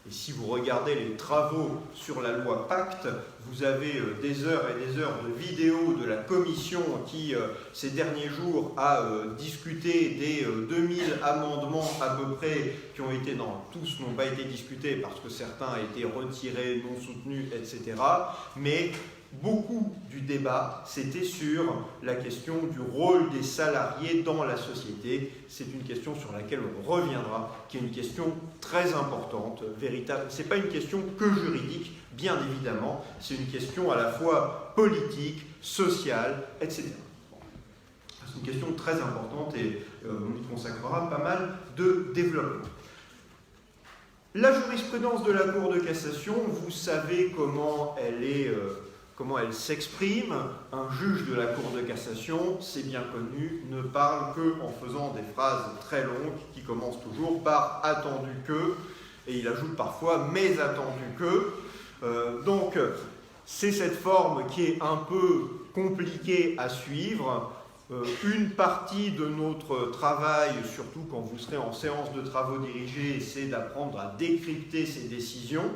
Et si vous regardez les travaux sur la loi Pacte, vous avez des heures et des heures de vidéos de la commission qui, ces derniers jours, a discuté des 2000 amendements à peu près qui ont été, tous n'ont pas été discutés parce que certains ont été retirés, non soutenus, etc. Mais beaucoup du débat, c'était sur la question du rôle des salariés dans la société. C'est une question sur laquelle on reviendra, qui est une question très importante, véritable. Ce n'est pas une question que juridique, bien évidemment, c'est une question à la fois politique, sociale, etc. C'est une question très importante et on y consacrera pas mal de développement. La jurisprudence de la Cour de cassation, vous savez comment elle s'exprime. Un juge de la Cour de cassation, c'est bien connu, ne parle qu'en faisant des phrases très longues qui commencent toujours par « attendu que », et il ajoute parfois « mais attendu que ». Donc, c'est cette forme qui est un peu compliquée à suivre. Une partie de notre travail, surtout quand vous serez en séance de travaux dirigés, c'est d'apprendre à décrypter ces décisions.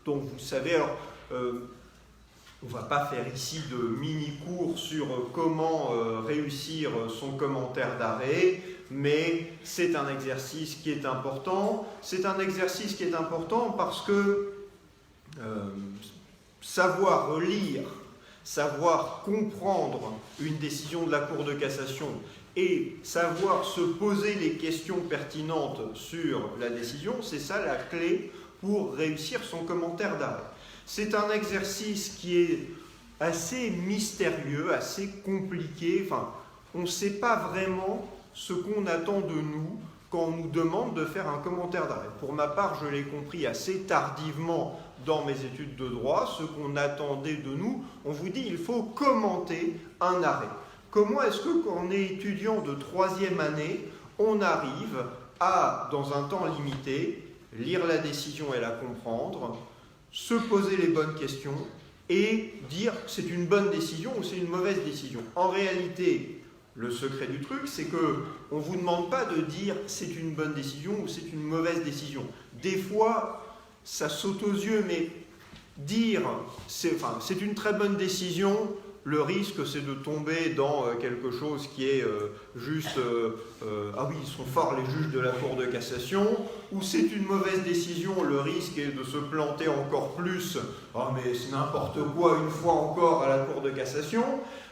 Donc, vous savez, alors, on ne va pas faire ici de mini-cours sur comment réussir son commentaire d'arrêt, mais c'est un exercice qui est important. C'est un exercice qui est important parce que savoir lire, savoir comprendre une décision de la Cour de cassation et savoir se poser les questions pertinentes sur la décision, c'est ça la clé pour réussir son commentaire d'arrêt. C'est un exercice qui est assez mystérieux, assez compliqué. Enfin, on ne sait pas vraiment ce qu'on attend de nous quand on nous demande de faire un commentaire d'arrêt. Pour ma part, je l'ai compris assez tardivement dans mes études de droit. Ce qu'on attendait de nous, on vous dit il faut commenter un arrêt. Comment est-ce que quand on est étudiant de 3e année, on arrive à, dans un temps limité, lire la décision et la comprendre, se poser les bonnes questions et dire c'est une bonne décision ou c'est une mauvaise décision. En réalité, le secret du truc, c'est qu'on ne vous demande pas de dire c'est une bonne décision ou c'est une mauvaise décision. Des fois, ça saute aux yeux, mais dire c'est une très bonne décision, le risque c'est de tomber dans quelque chose qui est juste ah oui, ils sont forts les juges de la Cour de cassation, ou c'est une mauvaise décision, le risque est de se planter encore plus, ah mais c'est n'importe quoi une fois encore à la Cour de cassation.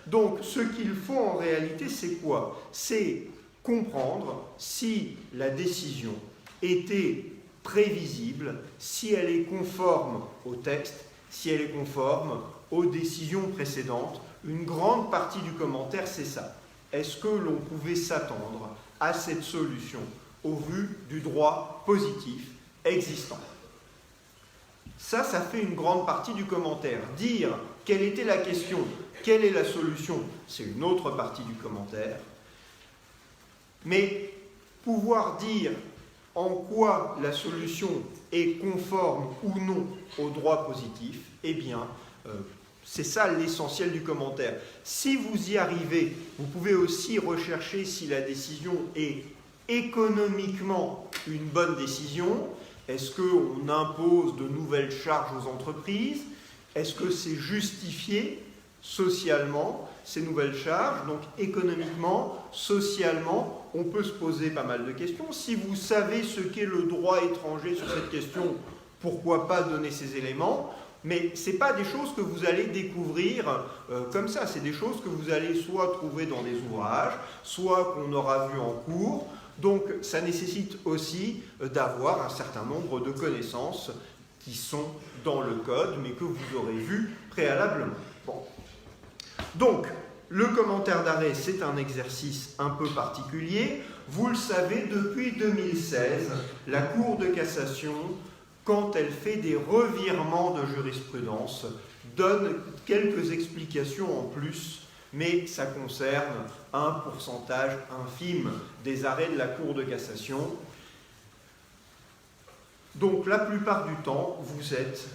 Donc ce qu'il faut en réalité c'est quoi? C'est comprendre si la décision était prévisible, si elle est conforme au texte, si elle est conforme aux décisions précédentes. Une grande partie du commentaire, c'est ça. Est-ce que l'on pouvait s'attendre à cette solution au vu du droit positif existant? Ça fait une grande partie du commentaire. Dire quelle était la question, quelle est la solution, c'est une autre partie du commentaire. Mais pouvoir dire en quoi la solution est conforme ou non au droit positif, eh bien, c'est ça l'essentiel du commentaire. Si vous y arrivez, vous pouvez aussi rechercher si la décision est économiquement une bonne décision. Est-ce qu'on impose de nouvelles charges aux entreprises? Est-ce que c'est justifié socialement, ces nouvelles charges? Donc économiquement, socialement, on peut se poser pas mal de questions. Si vous savez ce qu'est le droit étranger sur cette question, pourquoi pas donner ces éléments? Mais ce n'est pas des choses que vous allez découvrir comme ça. C'est des choses que vous allez soit trouver dans des ouvrages, soit qu'on aura vu en cours. Donc ça nécessite aussi d'avoir un certain nombre de connaissances qui sont dans le code, mais que vous aurez vu préalablement. Bon. Donc, le commentaire d'arrêt, c'est un exercice un peu particulier. Vous le savez, depuis 2016, la Cour de cassation, quand elle fait des revirements de jurisprudence, donne quelques explications en plus, mais ça concerne un pourcentage infime des arrêts de la Cour de cassation. Donc la plupart du temps, vous êtes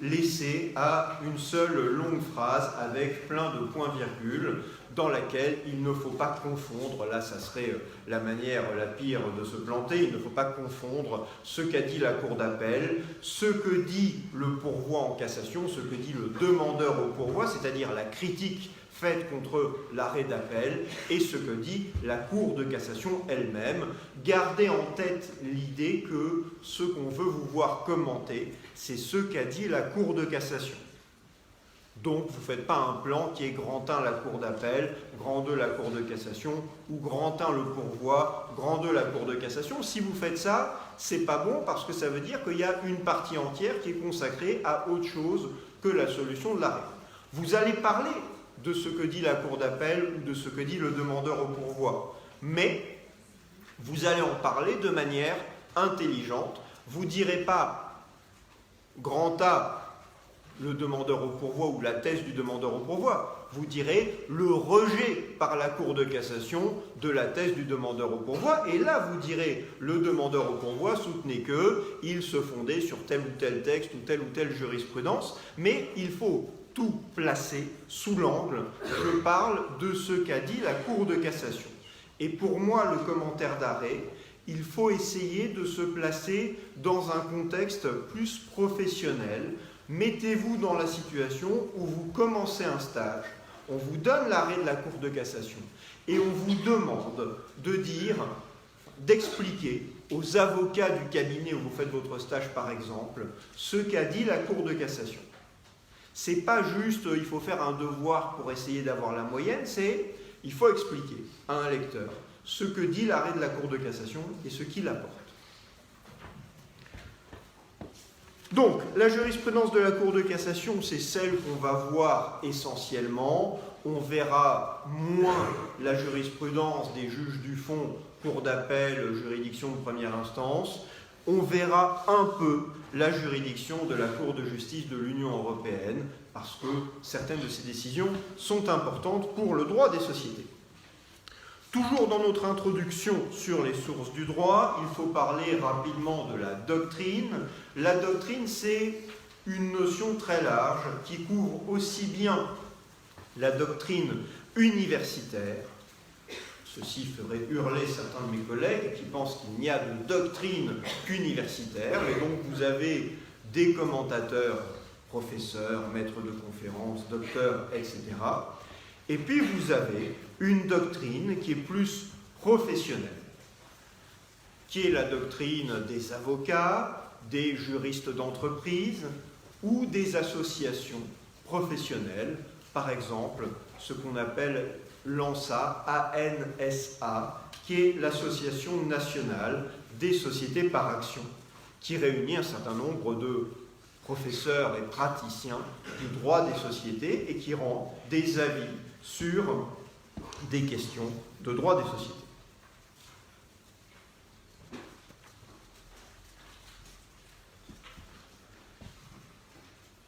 laissé à une seule longue phrase avec plein de points-virgules dans laquelle il ne faut pas confondre, là ça serait la manière la pire de se planter, il ne faut pas confondre ce qu'a dit la Cour d'appel, ce que dit le pourvoi en cassation, ce que dit le demandeur au pourvoi, c'est-à-dire la critique faite contre l'arrêt d'appel, et ce que dit la Cour de cassation elle-même. Gardez en tête l'idée que ce qu'on veut vous voir commenter, c'est ce qu'a dit la Cour de cassation. Donc, vous ne faites pas un plan qui est grand 1 la Cour d'appel, grand 2 la Cour de cassation, ou grand 1 le pourvoi, grand 2 la Cour de cassation. Si vous faites ça, c'est pas bon parce que ça veut dire qu'il y a une partie entière qui est consacrée à autre chose que la solution de l'arrêt. Vous allez parler de ce que dit la cour d'appel ou de ce que dit le demandeur au pourvoi. Mais vous allez en parler de manière intelligente. Vous ne direz pas grand A, le demandeur au pourvoi ou la thèse du demandeur au pourvoi. Vous direz le rejet par la Cour de cassation de la thèse du demandeur au pourvoi. Et là, vous direz le demandeur au pourvoi soutenait qu'il se fondait sur tel ou tel texte ou telle jurisprudence. Mais il faut tout placer sous l'angle. Je parle de ce qu'a dit la Cour de cassation. Et pour moi, le commentaire d'arrêt, il faut essayer de se placer dans un contexte plus professionnel. Mettez-vous dans la situation où vous commencez un stage, on vous donne l'arrêt de la Cour de cassation et on vous demande de dire, d'expliquer aux avocats du cabinet où vous faites votre stage par exemple, ce qu'a dit la Cour de cassation. C'est pas juste il faut faire un devoir pour essayer d'avoir la moyenne, c'est il faut expliquer à un lecteur ce que dit l'arrêt de la Cour de cassation et ce qu'il apporte. Donc, la jurisprudence de la Cour de cassation, c'est celle qu'on va voir essentiellement. On verra moins la jurisprudence des juges du fond, cour d'appel, juridiction de première instance. On verra un peu la juridiction de la Cour de justice de l'Union européenne, parce que certaines de ces décisions sont importantes pour le droit des sociétés. Toujours dans notre introduction sur les sources du droit, il faut parler rapidement de la doctrine. La doctrine, c'est une notion très large qui couvre aussi bien la doctrine universitaire. Ceci ferait hurler certains de mes collègues qui pensent qu'il n'y a de doctrine qu'universitaire. Et donc vous avez des commentateurs, professeurs, maîtres de conférences, docteurs, etc. Et puis vous avez une doctrine qui est plus professionnelle, qui est la doctrine des avocats, des juristes d'entreprise ou des associations professionnelles, par exemple ce qu'on appelle l'ANSA, A-N-S-A, qui est l'Association nationale des sociétés par action, qui réunit un certain nombre de professeurs et praticiens du droit des sociétés et qui rend des avis sur des questions de droit des sociétés.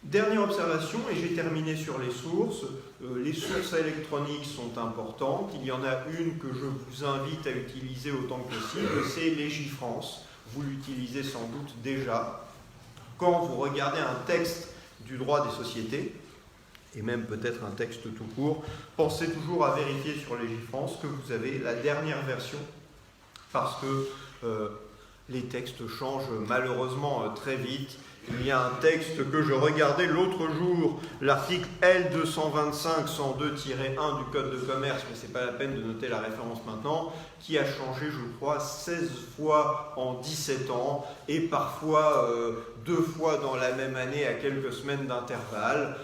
Dernière observation, et j'ai terminé sur les sources. Les sources électroniques sont importantes. Il y en a une que je vous invite à utiliser autant que possible, c'est Légifrance. Vous l'utilisez sans doute déjà. Quand vous regardez un texte du droit des sociétés, et même peut-être un texte tout court, pensez toujours à vérifier sur Légifrance que vous avez la dernière version, parce que les textes changent malheureusement très vite. Il y a un texte que je regardais l'autre jour, l'article L225-102-1 du Code de commerce, mais ce n'est pas la peine de noter la référence maintenant, qui a changé, je crois, 16 fois en 17 ans, et parfois 2 fois dans la même année à quelques semaines d'intervalle,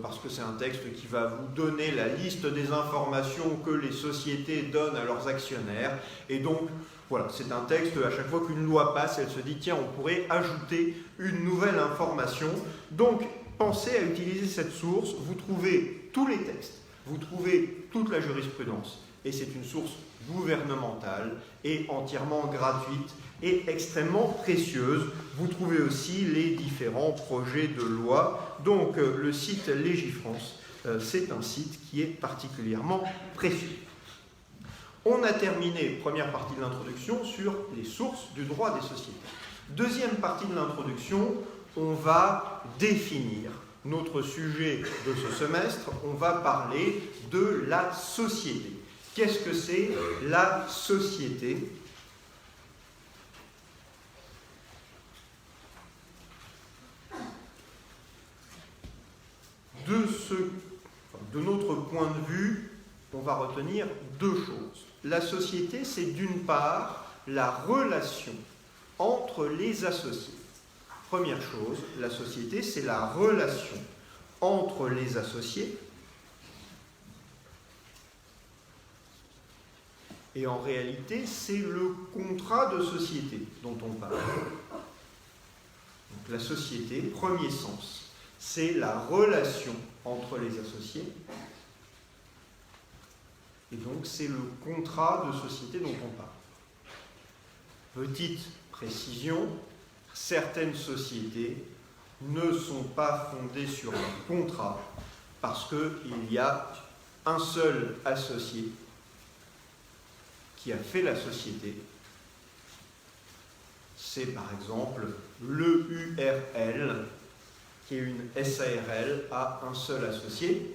parce que c'est un texte qui va vous donner la liste des informations que les sociétés donnent à leurs actionnaires, et donc voilà, c'est un texte, à chaque fois qu'une loi passe, elle se dit, tiens, on pourrait ajouter une nouvelle information. Donc, pensez à utiliser cette source. Vous trouvez tous les textes, vous trouvez toute la jurisprudence. Et c'est une source gouvernementale et entièrement gratuite et extrêmement précieuse. Vous trouvez aussi les différents projets de loi. Donc, le site Légifrance, c'est un site qui est particulièrement précieux. On a terminé, première partie de l'introduction, sur les sources du droit des sociétés. Deuxième partie de l'introduction, on va définir notre sujet de ce semestre. On va parler de la société. Qu'est-ce que c'est la société ? De notre point de vue, on va retenir 2 choses. La société, c'est d'une part la relation entre les associés. Première chose, la société, c'est la relation entre les associés. Et en réalité, c'est le contrat de société dont on parle. Donc la société, premier sens, c'est la relation entre les associés. Et donc c'est le contrat de société dont on parle. Petite précision, certaines sociétés ne sont pas fondées sur un contrat parce qu'il y a un seul associé qui a fait la société. C'est par exemple l'EURL, qui est une SARL, à un seul associé.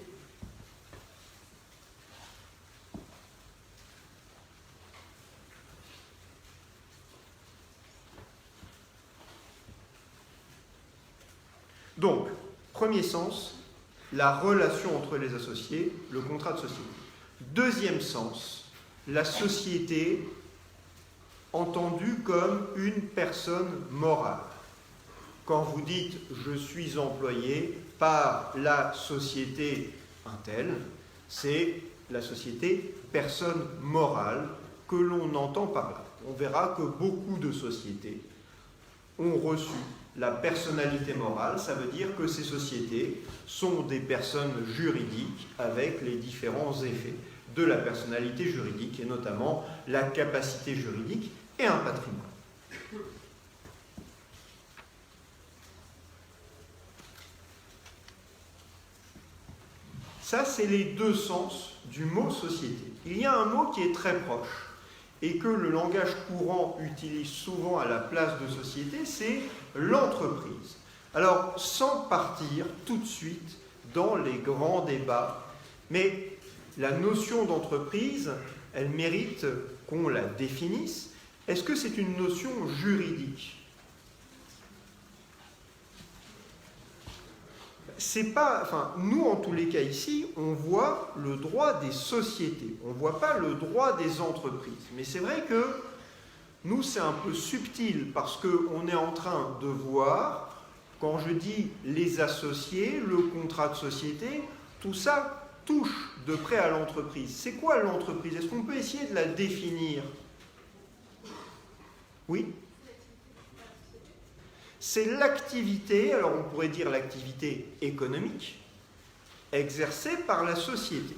Donc, premier sens, la relation entre les associés, le contrat de société. Deuxième sens, la société entendue comme une personne morale. Quand vous dites « je suis employé par la société Intel », c'est la société personne morale que l'on entend par là. On verra que beaucoup de sociétés ont reçu la personnalité morale. Ça veut dire que ces sociétés sont des personnes juridiques avec les différents effets de la personnalité juridique, et notamment la capacité juridique et un patrimoine. Ça, c'est les deux sens du mot société. Il y a un mot qui est très proche et que le langage courant utilise souvent à la place de société, c'est l'entreprise. Alors, sans partir tout de suite dans les grands débats, mais la notion d'entreprise, elle mérite qu'on la définisse. Est-ce que c'est une notion juridique ? C'est pas, enfin, nous, en tous les cas ici, on voit le droit des sociétés. On ne voit pas le droit des entreprises. Mais c'est vrai que nous, c'est un peu subtil parce qu'on est en train de voir, quand je dis les associés, le contrat de société, tout ça touche de près à l'entreprise. C'est quoi l'entreprise ? Est-ce qu'on peut essayer de la définir ? Oui ? C'est l'activité, alors on pourrait dire l'activité économique, exercée par la société.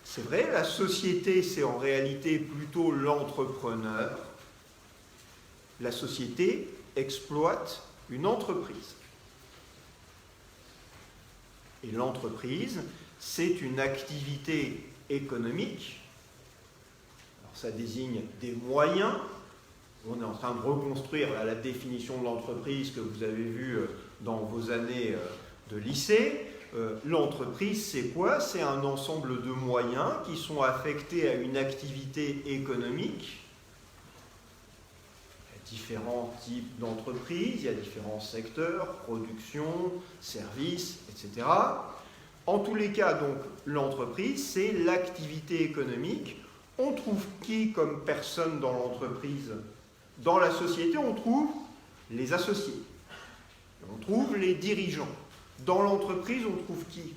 C'est vrai, la société, c'est en réalité plutôt l'entrepreneur. La société exploite une entreprise. Et l'entreprise, c'est une activité économique. Alors ça désigne des moyens. On est en train de reconstruire la définition de l'entreprise que vous avez vue dans vos années de lycée. L'entreprise, c'est quoi ? C'est un ensemble de moyens qui sont affectés à une activité économique. Il y a différents types d'entreprises, il y a différents secteurs, production, services, etc. En tous les cas, donc, l'entreprise, c'est l'activité économique. On trouve qui comme personne dans l'entreprise ? Dans la société, on trouve les associés, on trouve les dirigeants. Dans l'entreprise, on trouve qui ?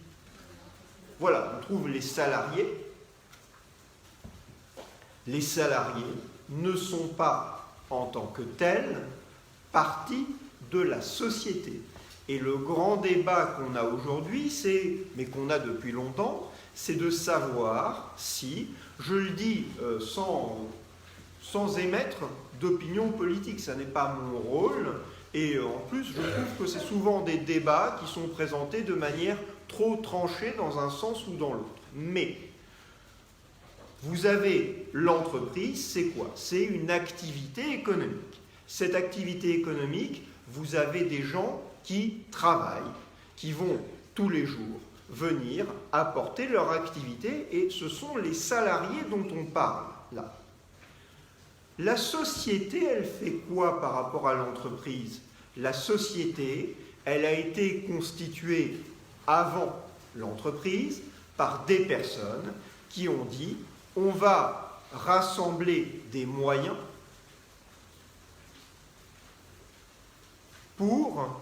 Voilà, on trouve les salariés. Les salariés ne sont pas, en tant que tels, partie de la société. Et le grand débat qu'on a aujourd'hui, mais qu'on a depuis longtemps, c'est de savoir si, je le dis sans émettre d'opinion politique, ça n'est pas mon rôle, et en plus je trouve que c'est souvent des débats qui sont présentés de manière trop tranchée dans un sens ou dans l'autre. Mais vous avez l'entreprise, c'est quoi ? C'est une activité économique. Cette activité économique, vous avez des gens qui travaillent, qui vont tous les jours venir apporter leur activité, et ce sont les salariés dont on parle là. La société, elle fait quoi par rapport à l'entreprise ? La société, elle a été constituée avant l'entreprise par des personnes qui ont dit « on va rassembler des moyens pour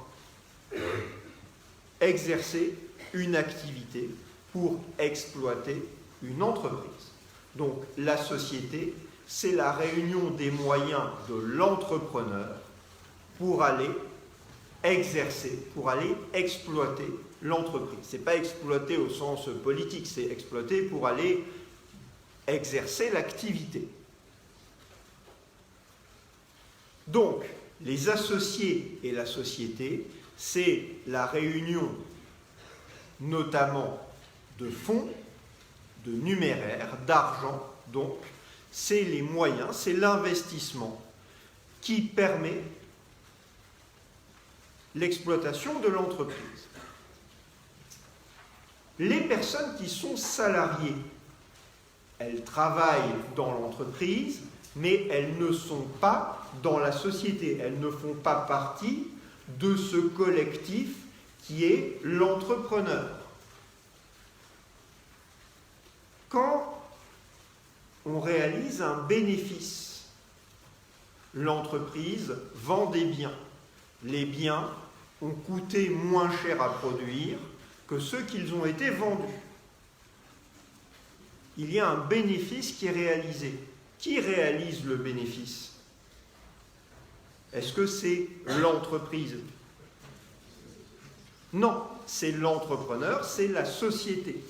exercer une activité, pour exploiter une entreprise ». Donc la société, c'est la réunion des moyens de l'entrepreneur pour aller exercer, pour aller exploiter l'entreprise. Ce n'est pas exploiter au sens politique, c'est exploiter pour aller exercer l'activité. Donc, les associés et la société, c'est la réunion notamment de fonds, de numéraire, d'argent, donc, c'est les moyens, c'est l'investissement qui permet l'exploitation de l'entreprise. Les personnes qui sont salariées, elles travaillent dans l'entreprise, mais elles ne sont pas dans la société, elles ne font pas partie de ce collectif qui est l'entrepreneur. Quand on réalise un bénéfice, l'entreprise vend des biens. Les biens ont coûté moins cher à produire que ceux qu'ils ont été vendus. Il y a un bénéfice qui est réalisé. Qui réalise le bénéfice? Est-ce que c'est l'entreprise? Non, c'est l'entrepreneur, c'est la société.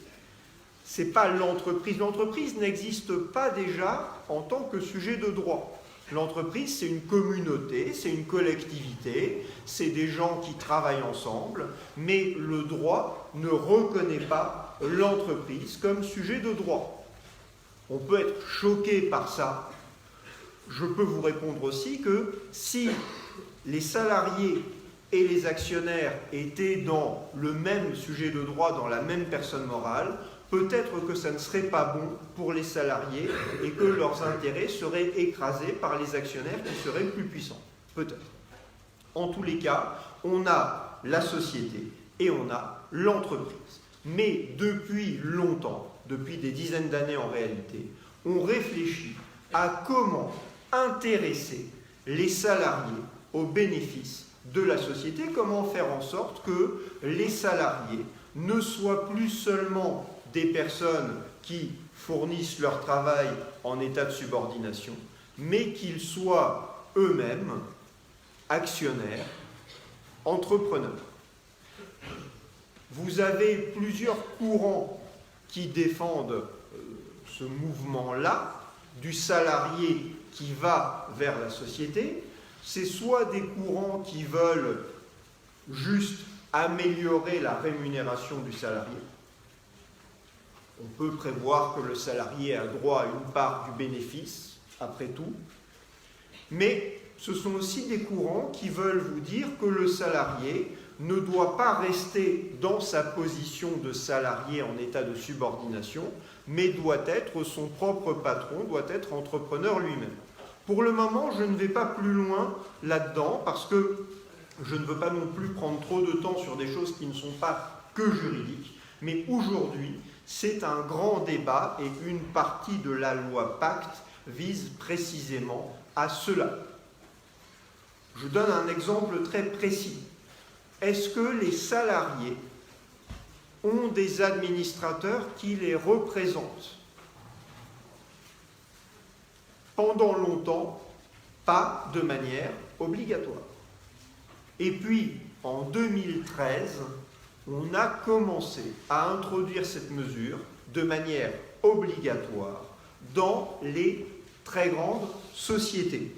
Ce n'est pas l'entreprise. L'entreprise n'existe pas déjà en tant que sujet de droit. L'entreprise, c'est une communauté, c'est une collectivité, c'est des gens qui travaillent ensemble, mais le droit ne reconnaît pas l'entreprise comme sujet de droit. On peut être choqué par ça. Je peux vous répondre aussi que si les salariés et les actionnaires étaient dans le même sujet de droit, dans la même personne morale, peut-être que ça ne serait pas bon pour les salariés et que leurs intérêts seraient écrasés par les actionnaires qui seraient plus puissants. Peut-être. En tous les cas, on a la société et on a l'entreprise. Mais depuis longtemps, depuis des dizaines d'années en réalité, on réfléchit à comment intéresser les salariés aux bénéfices de la société, comment faire en sorte que les salariés ne soient plus seulement des personnes qui fournissent leur travail en état de subordination, mais qu'ils soient eux-mêmes actionnaires, entrepreneurs. Vous avez plusieurs courants qui défendent ce mouvement-là, du salarié qui va vers la société. C'est soit des courants qui veulent juste améliorer la rémunération du salarié. On peut prévoir que le salarié a droit à une part du bénéfice, après tout. Mais ce sont aussi des courants qui veulent vous dire que le salarié ne doit pas rester dans sa position de salarié en état de subordination, mais doit être son propre patron, doit être entrepreneur lui-même. Pour le moment, je ne vais pas plus loin là-dedans, parce que je ne veux pas non plus prendre trop de temps sur des choses qui ne sont pas que juridiques, mais aujourd'hui, c'est un grand débat et une partie de la loi Pacte vise précisément à cela. Je donne un exemple très précis. Est-ce que les salariés ont des administrateurs qui les représentent? Pendant longtemps, pas de manière obligatoire. Et puis, en 2013, on a commencé à introduire cette mesure de manière obligatoire dans les très grandes sociétés.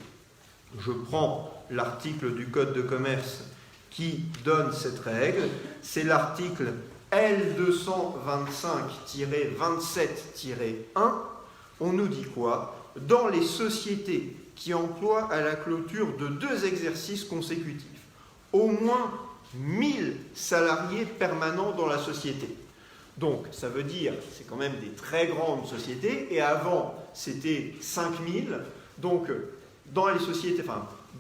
Je prends l'article du Code de commerce qui donne cette règle, c'est l'article L225-27-1. On nous dit quoi? Dans les sociétés qui emploient à la clôture de 2 exercices consécutifs, au moins 1000 salariés permanents dans la société. Donc, ça veut dire, c'est quand même des très grandes sociétés, et avant, c'était 5000. Donc, dans les sociétés,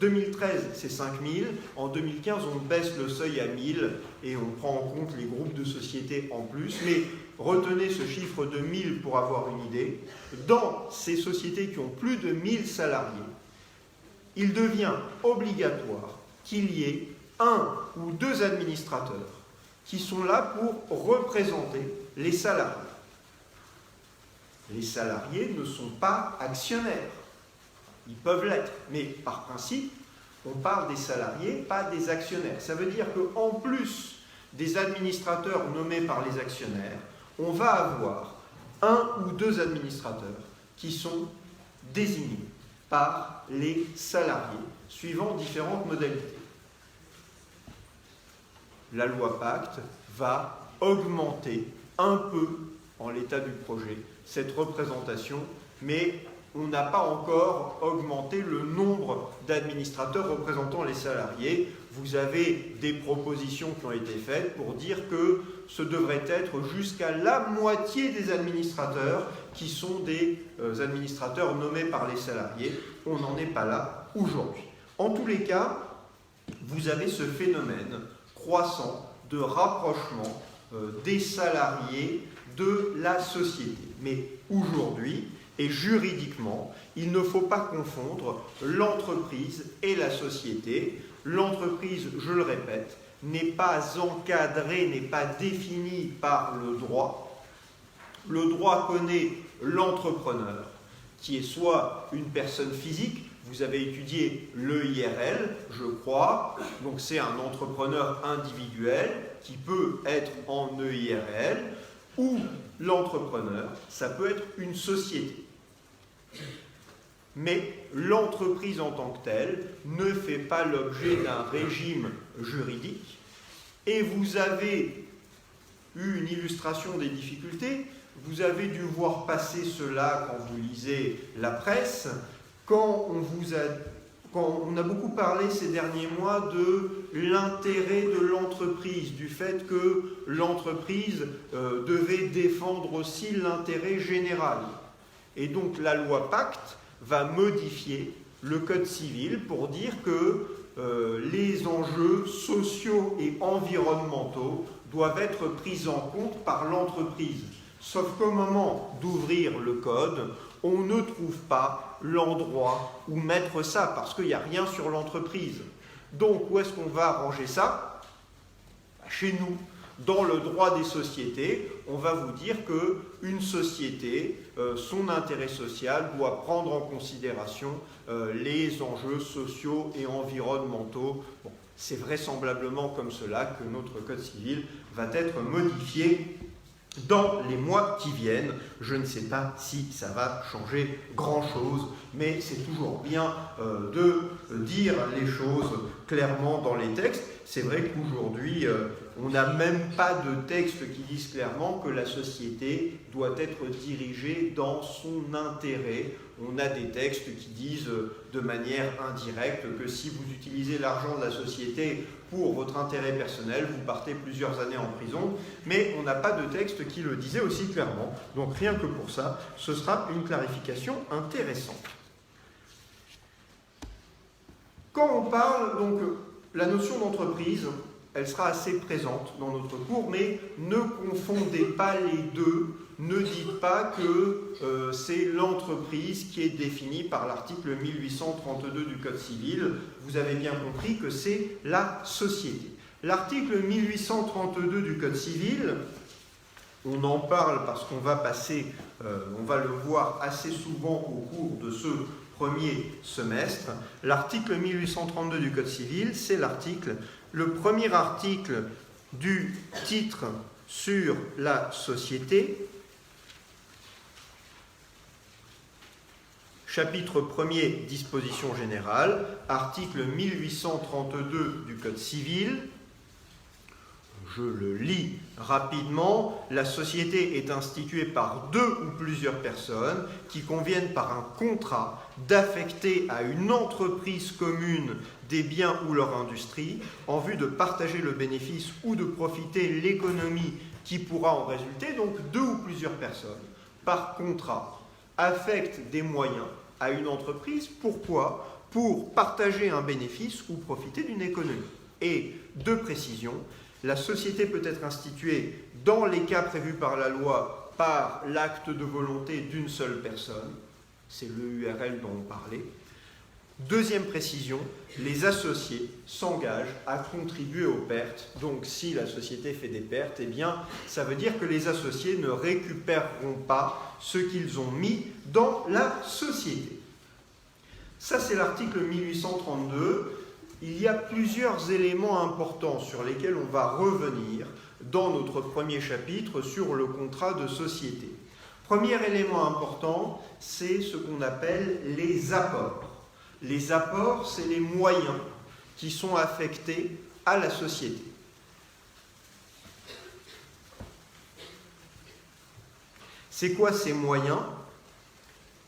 2013, c'est 5000. En 2015, on baisse le seuil à 1000 et on prend en compte les groupes de sociétés en plus. Mais retenez ce chiffre de 1000 pour avoir une idée. Dans ces sociétés qui ont plus de 1000 salariés, il devient obligatoire qu'il y ait 1 ou 2 administrateurs qui sont là pour représenter les salariés. Les salariés ne sont pas actionnaires. Ils peuvent l'être, mais par principe, on parle des salariés, pas des actionnaires. Ça veut dire qu'en plus des administrateurs nommés par les actionnaires, on va avoir 1 ou 2 administrateurs qui sont désignés par les salariés, suivant différentes modalités. La loi Pacte va augmenter un peu, en l'état du projet, cette représentation, mais on n'a pas encore augmenté le nombre d'administrateurs représentant les salariés. Vous avez des propositions qui ont été faites pour dire que ce devrait être jusqu'à la moitié des administrateurs qui sont des administrateurs nommés par les salariés. On n'en est pas là aujourd'hui. En tous les cas, vous avez ce phénomène croissant de rapprochement des salariés de la société. Mais aujourd'hui, et juridiquement, il ne faut pas confondre l'entreprise et la société. L'entreprise, je le répète, n'est pas encadrée, n'est pas définie par le droit. Le droit connaît l'entrepreneur, qui est soit une personne physique, vous avez étudié l'EIRL, je crois, donc c'est un entrepreneur individuel qui peut être en EIRL, ou l'entrepreneur, ça peut être une société. Mais l'entreprise en tant que telle ne fait pas l'objet d'un régime juridique. Et vous avez eu une illustration des difficultés. Vous avez dû voir passer cela quand vous lisez la presse, quand on a beaucoup parlé ces derniers mois de l'intérêt de l'entreprise, du fait que l'entreprise devait défendre aussi l'intérêt général. Et donc la loi Pacte va modifier le Code civil pour dire que les enjeux sociaux et environnementaux doivent être pris en compte par l'entreprise. Sauf qu'au moment d'ouvrir le Code, on ne trouve pas l'endroit où mettre ça, parce qu'il n'y a rien sur l'entreprise. Donc, où est-ce qu'on va arranger ça? Chez nous. Dans le droit des sociétés, on va vous dire qu'une société, son intérêt social doit prendre en considération les enjeux sociaux et environnementaux. Bon, c'est vraisemblablement comme cela que notre Code civil va être modifié dans les mois qui viennent. Je ne sais pas si ça va changer grand-chose, mais c'est toujours bien de dire les choses clairement dans les textes. C'est vrai qu'aujourd'hui, on n'a même pas de texte qui disent clairement que la société doit être dirigée dans son intérêt. On a des textes qui disent de manière indirecte que si vous utilisez l'argent de la société pour votre intérêt personnel, vous partez plusieurs années en prison, mais on n'a pas de texte qui le disait aussi clairement. Donc rien que pour ça, ce sera une clarification intéressante. Quand on parle, donc, la notion d'entreprise, elle sera assez présente dans notre cours, mais ne confondez pas les deux. Ne dites pas que c'est l'entreprise qui est définie par l'article 1832 du Code civil. Vous avez bien compris que c'est la société. L'article 1832 du Code civil, on en parle parce qu'on va passer, on va le voir assez souvent au cours de ce premier semestre. L'article 1832 du Code civil, c'est le premier article du titre sur la société. Chapitre 1er, disposition générale, article 1832 du Code civil. Je le lis rapidement. La société est instituée par deux ou plusieurs personnes qui conviennent par un contrat d'affecter à une entreprise commune des biens ou leur industrie en vue de partager le bénéfice ou de profiter l'économie qui pourra en résulter. Donc deux ou plusieurs personnes, par contrat, affectent des moyens à une entreprise. Pourquoi? Pour partager un bénéfice ou profiter d'une économie. Et deux précisions. La société peut être instituée dans les cas prévus par la loi par l'acte de volonté d'une seule personne. C'est l'EURL dont on parlait. Deuxième précision, les associés s'engagent à contribuer aux pertes. Donc si la société fait des pertes, eh bien, ça veut dire que les associés ne récupéreront pas ce qu'ils ont mis dans la société. Ça, c'est l'article 1832. Il y a plusieurs éléments importants sur lesquels on va revenir dans notre premier chapitre sur le contrat de société. Premier élément important, c'est ce qu'on appelle les apports. Les apports, c'est les moyens qui sont affectés à la société. C'est quoi ces moyens?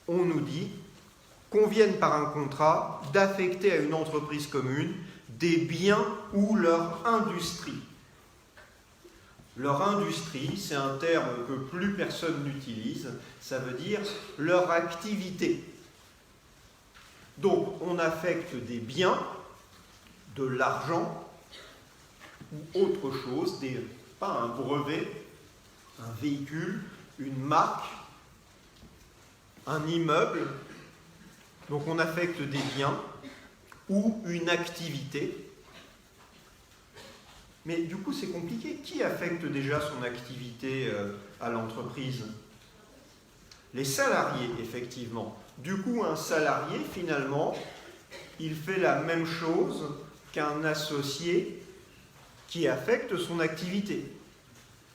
On nous dit qu'on vienne par un contrat d'affecter à une entreprise commune des biens ou leur industrie. Leur industrie, c'est un terme que plus personne n'utilise, ça veut dire leur activité. Donc, on affecte des biens, de l'argent ou autre chose, pas un brevet, un véhicule, une marque, un immeuble. Donc, on affecte des biens ou une activité. Mais du coup, c'est compliqué. Qui affecte déjà son activité à l'entreprise? Les salariés, effectivement. Du coup, un salarié, finalement, il fait la même chose qu'un associé qui affecte son activité.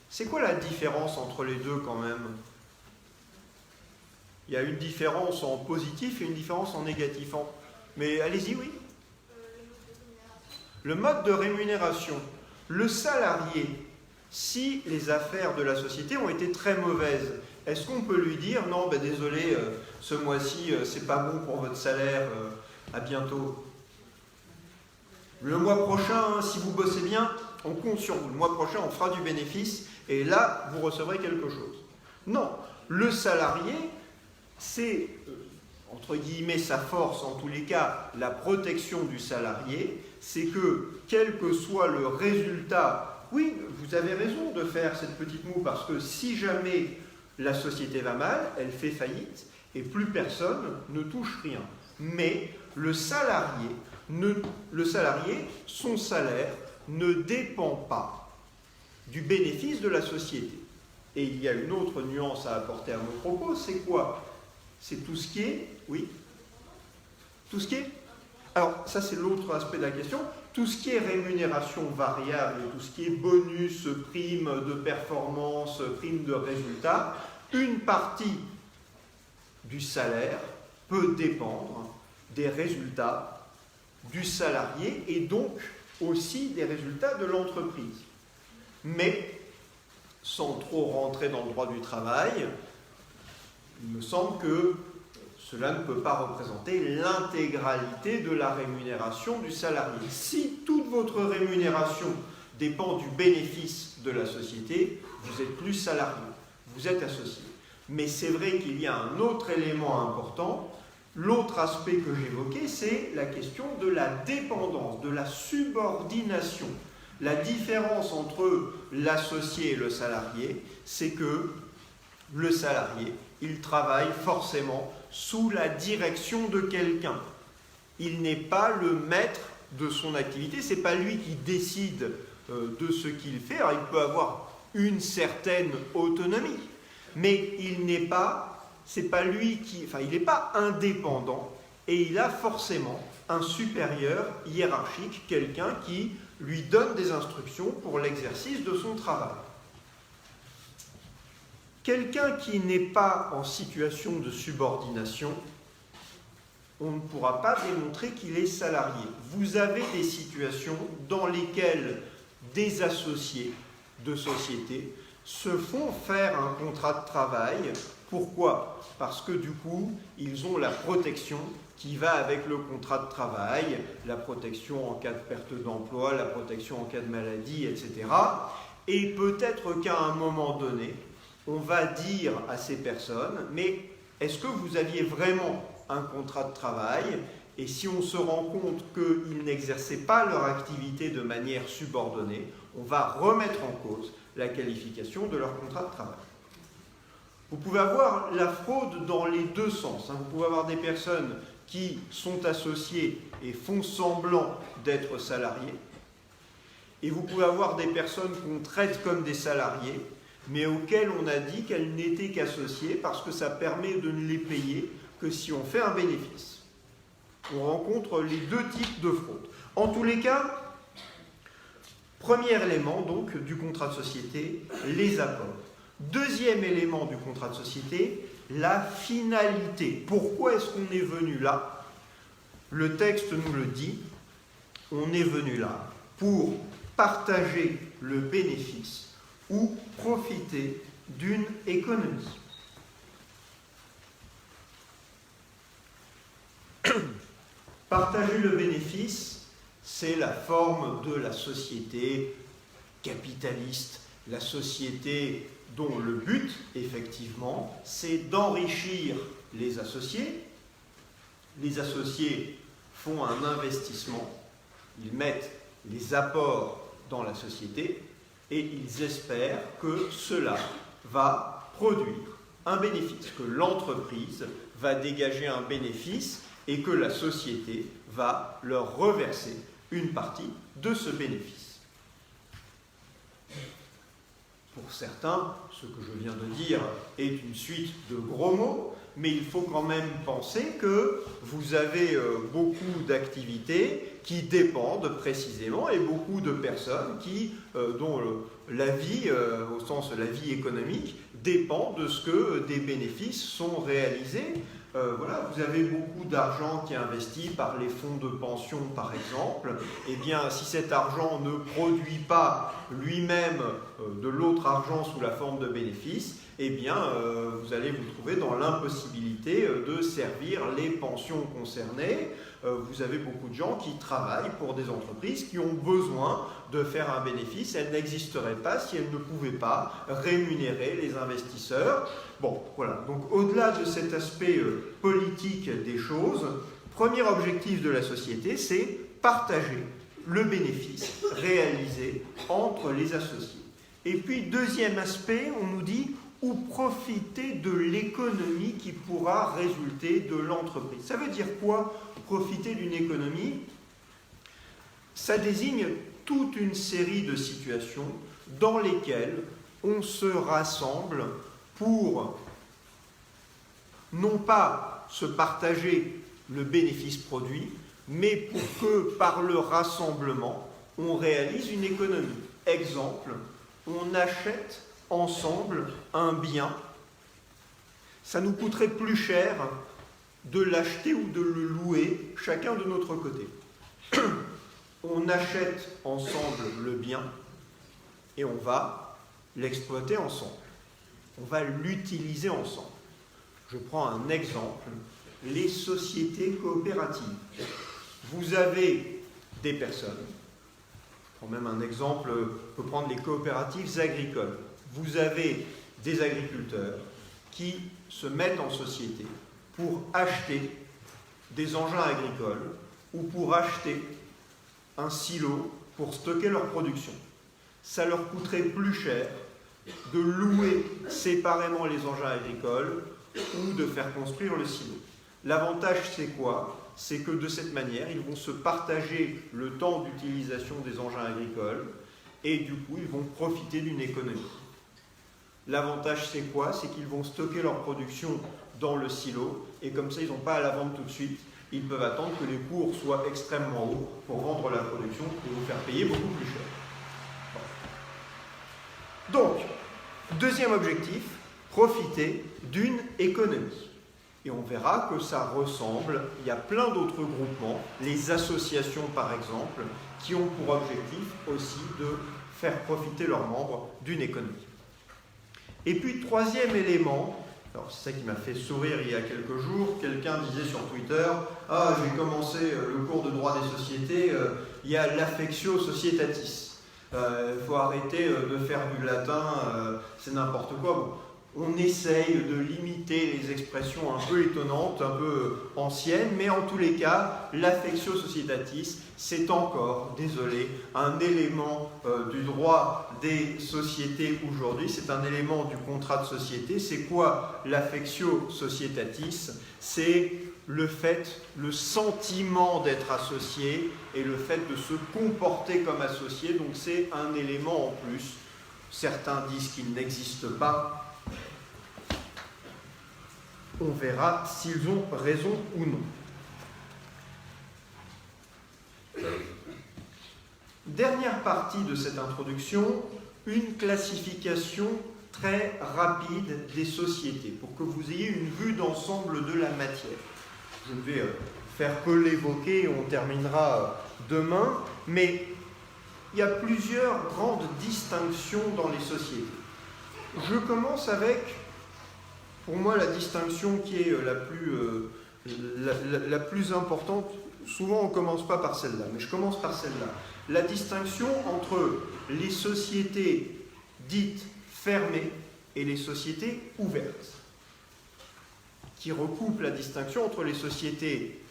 C'est quoi la différence entre les deux, quand même? Il y a une différence en positif et une différence en négatif. Mais allez-y, oui. Le mode de rémunération. Le salarié, si les affaires de la société ont été très mauvaises, est-ce qu'on peut lui dire « Non, ben désolé, ce mois-ci, c'est pas bon pour votre salaire, à bientôt ». Le mois prochain, si vous bossez bien, on compte sur vous. Le mois prochain, on fera du bénéfice et là, vous recevrez quelque chose. Non, le salarié, c'est, entre guillemets, sa force, en tous les cas, la protection du salarié, c'est que, quel que soit le résultat, oui, vous avez raison de faire cette petite moue, parce que si jamais la société va mal, elle fait faillite, et plus personne ne touche rien. Mais le salarié, son salaire ne dépend pas du bénéfice de la société. Et il y a une autre nuance à apporter à mon propos, c'est quoi? C'est tout ce qui est, oui, tout ce qui est, alors ça c'est l'autre aspect de la question, tout ce qui est rémunération variable, tout ce qui est bonus, prime de performance, prime de résultat, une partie du salaire peut dépendre des résultats du salarié et donc aussi des résultats de l'entreprise. Mais, sans trop rentrer dans le droit du travail, il me semble que cela ne peut pas représenter l'intégralité de la rémunération du salarié. Si toute votre rémunération dépend du bénéfice de la société, vous n'êtes plus salarié, vous êtes associé. Mais c'est vrai qu'il y a un autre élément important. L'autre aspect que j'évoquais, c'est la question de la dépendance, de la subordination. La différence entre l'associé et le salarié, c'est que le salarié, il travaille forcément sous la direction de quelqu'un. Il n'est pas le maître de son activité, ce n'est pas lui qui décide de ce qu'il fait. Alors il peut avoir une certaine autonomie, mais il n'est pas, c'est pas lui qui, il n'est pas indépendant et il a forcément un supérieur hiérarchique, quelqu'un qui lui donne des instructions pour l'exercice de son travail. Quelqu'un qui n'est pas en situation de subordination, on ne pourra pas démontrer qu'il est salarié. Vous avez des situations dans lesquelles des associés de société se font faire un contrat de travail. Pourquoi? Parce que du coup, ils ont la protection qui va avec le contrat de travail, la protection en cas de perte d'emploi, la protection en cas de maladie, etc. Et peut-être qu'à un moment donné, on va dire à ces personnes, mais est-ce que vous aviez vraiment un contrat de travail? Et si on se rend compte qu'ils n'exerçaient pas leur activité de manière subordonnée, on va remettre en cause la qualification de leur contrat de travail. Vous pouvez avoir la fraude dans les deux sens. Vous pouvez avoir des personnes qui sont associées et font semblant d'être salariées. Et vous pouvez avoir des personnes qu'on traite comme des salariés, mais auxquelles on a dit qu'elles n'étaient qu'associées parce que ça permet de ne les payer que si on fait un bénéfice. On rencontre les deux types de fraude. En tous les cas, premier élément donc du contrat de société, les apports. Deuxième élément du contrat de société, la finalité. Pourquoi est-ce qu'on est venu là? Le texte nous le dit, on est venu là pour partager le bénéfice ou profiter d'une économie. Partager le bénéfice, c'est la forme de la société capitaliste, la société dont le but, effectivement, c'est d'enrichir les associés. Les associés font un investissement, ils mettent les apports dans la société et ils espèrent que cela va produire un bénéfice, que l'entreprise va dégager un bénéfice et que la société va leur reverser une partie de ce bénéfice. Pour certains, ce que je viens de dire est une suite de gros mots, mais il faut quand même penser que vous avez beaucoup d'activités qui dépendent précisément et beaucoup de personnes dont la vie, au sens de la vie économique, dépend de ce que des bénéfices sont réalisés. Voilà, vous avez beaucoup d'argent qui est investi par les fonds de pension, par exemple. Eh bien, si cet argent ne produit pas lui-même de l'autre argent sous la forme de bénéfices, eh bien, vous allez vous trouver dans l'impossibilité de servir les pensions concernées. Vous avez beaucoup de gens qui travaillent pour des entreprises qui ont besoin de faire un bénéfice. Elles n'existeraient pas si elles ne pouvaient pas rémunérer les investisseurs. Bon, voilà. Donc, au-delà de cet aspect politique des choses, premier objectif de la société, c'est partager le bénéfice réalisé entre les associés. Et puis, deuxième aspect, on nous dit ou profiter de l'économie qui pourra résulter de l'entreprise. Ça veut dire quoi, profiter d'une économie? Ça désigne toute une série de situations dans lesquelles on se rassemble pour non pas se partager le bénéfice produit, mais pour que par le rassemblement, on réalise une économie. Exemple, on achète ensemble un bien. Ça nous coûterait plus cher de l'acheter ou de le louer chacun de notre côté. On achète ensemble le bien et on va l'exploiter ensemble. On va l'utiliser ensemble. Je prends un exemple, les sociétés coopératives. Vous avez des personnes, je prends même un exemple, on peut prendre les coopératives agricoles. Vous avez des agriculteurs qui se mettent en société pour acheter des engins agricoles ou pour acheter un silo pour stocker leur production. Ça leur coûterait plus cher de louer séparément les engins agricoles ou de faire construire le silo. L'avantage, c'est quoi? C'est que de cette manière, ils vont se partager le temps d'utilisation des engins agricoles et du coup, ils vont profiter d'une économie. L'avantage, c'est quoi? C'est qu'ils vont stocker leur production dans le silo et comme ça, ils n'ont pas à la vendre tout de suite. Ils peuvent attendre que les cours soient extrêmement hauts pour vendre la production et vous faire payer beaucoup plus cher. Donc, deuxième objectif, profiter d'une économie. Et on verra que ça ressemble, il y a plein d'autres groupements, les associations par exemple, qui ont pour objectif aussi de faire profiter leurs membres d'une économie. Et puis, troisième élément, alors c'est ça qui m'a fait sourire il y a quelques jours, quelqu'un disait sur Twitter « Ah, j'ai commencé le cours de droit des sociétés, il y a l'affectio societatis. Il faut arrêter de faire du latin, c'est n'importe quoi. » Bon, on essaye de limiter les expressions un peu étonnantes, un peu anciennes, mais en tous les cas, l'affectio societatis, c'est encore, désolé, un élément du droit des sociétés aujourd'hui, c'est un élément du contrat de société. C'est quoi l'affectio societatis? C'est le fait, le sentiment d'être associé et le fait de se comporter comme associé, donc c'est un élément en plus. Certains disent qu'il n'existe pas. On verra s'ils ont raison ou non. Dernière partie de cette introduction, une classification très rapide des sociétés, pour que vous ayez une vue d'ensemble de la matière. Je ne vais faire que l'évoquer, on terminera demain, mais il y a plusieurs grandes distinctions dans les sociétés. Je commence avec, pour moi, la distinction qui est la plus importante. Souvent, on ne commence pas par celle-là, mais je commence par celle-là. La distinction entre les sociétés dites fermées et les sociétés ouvertes, qui recoupe la distinction entre les sociétés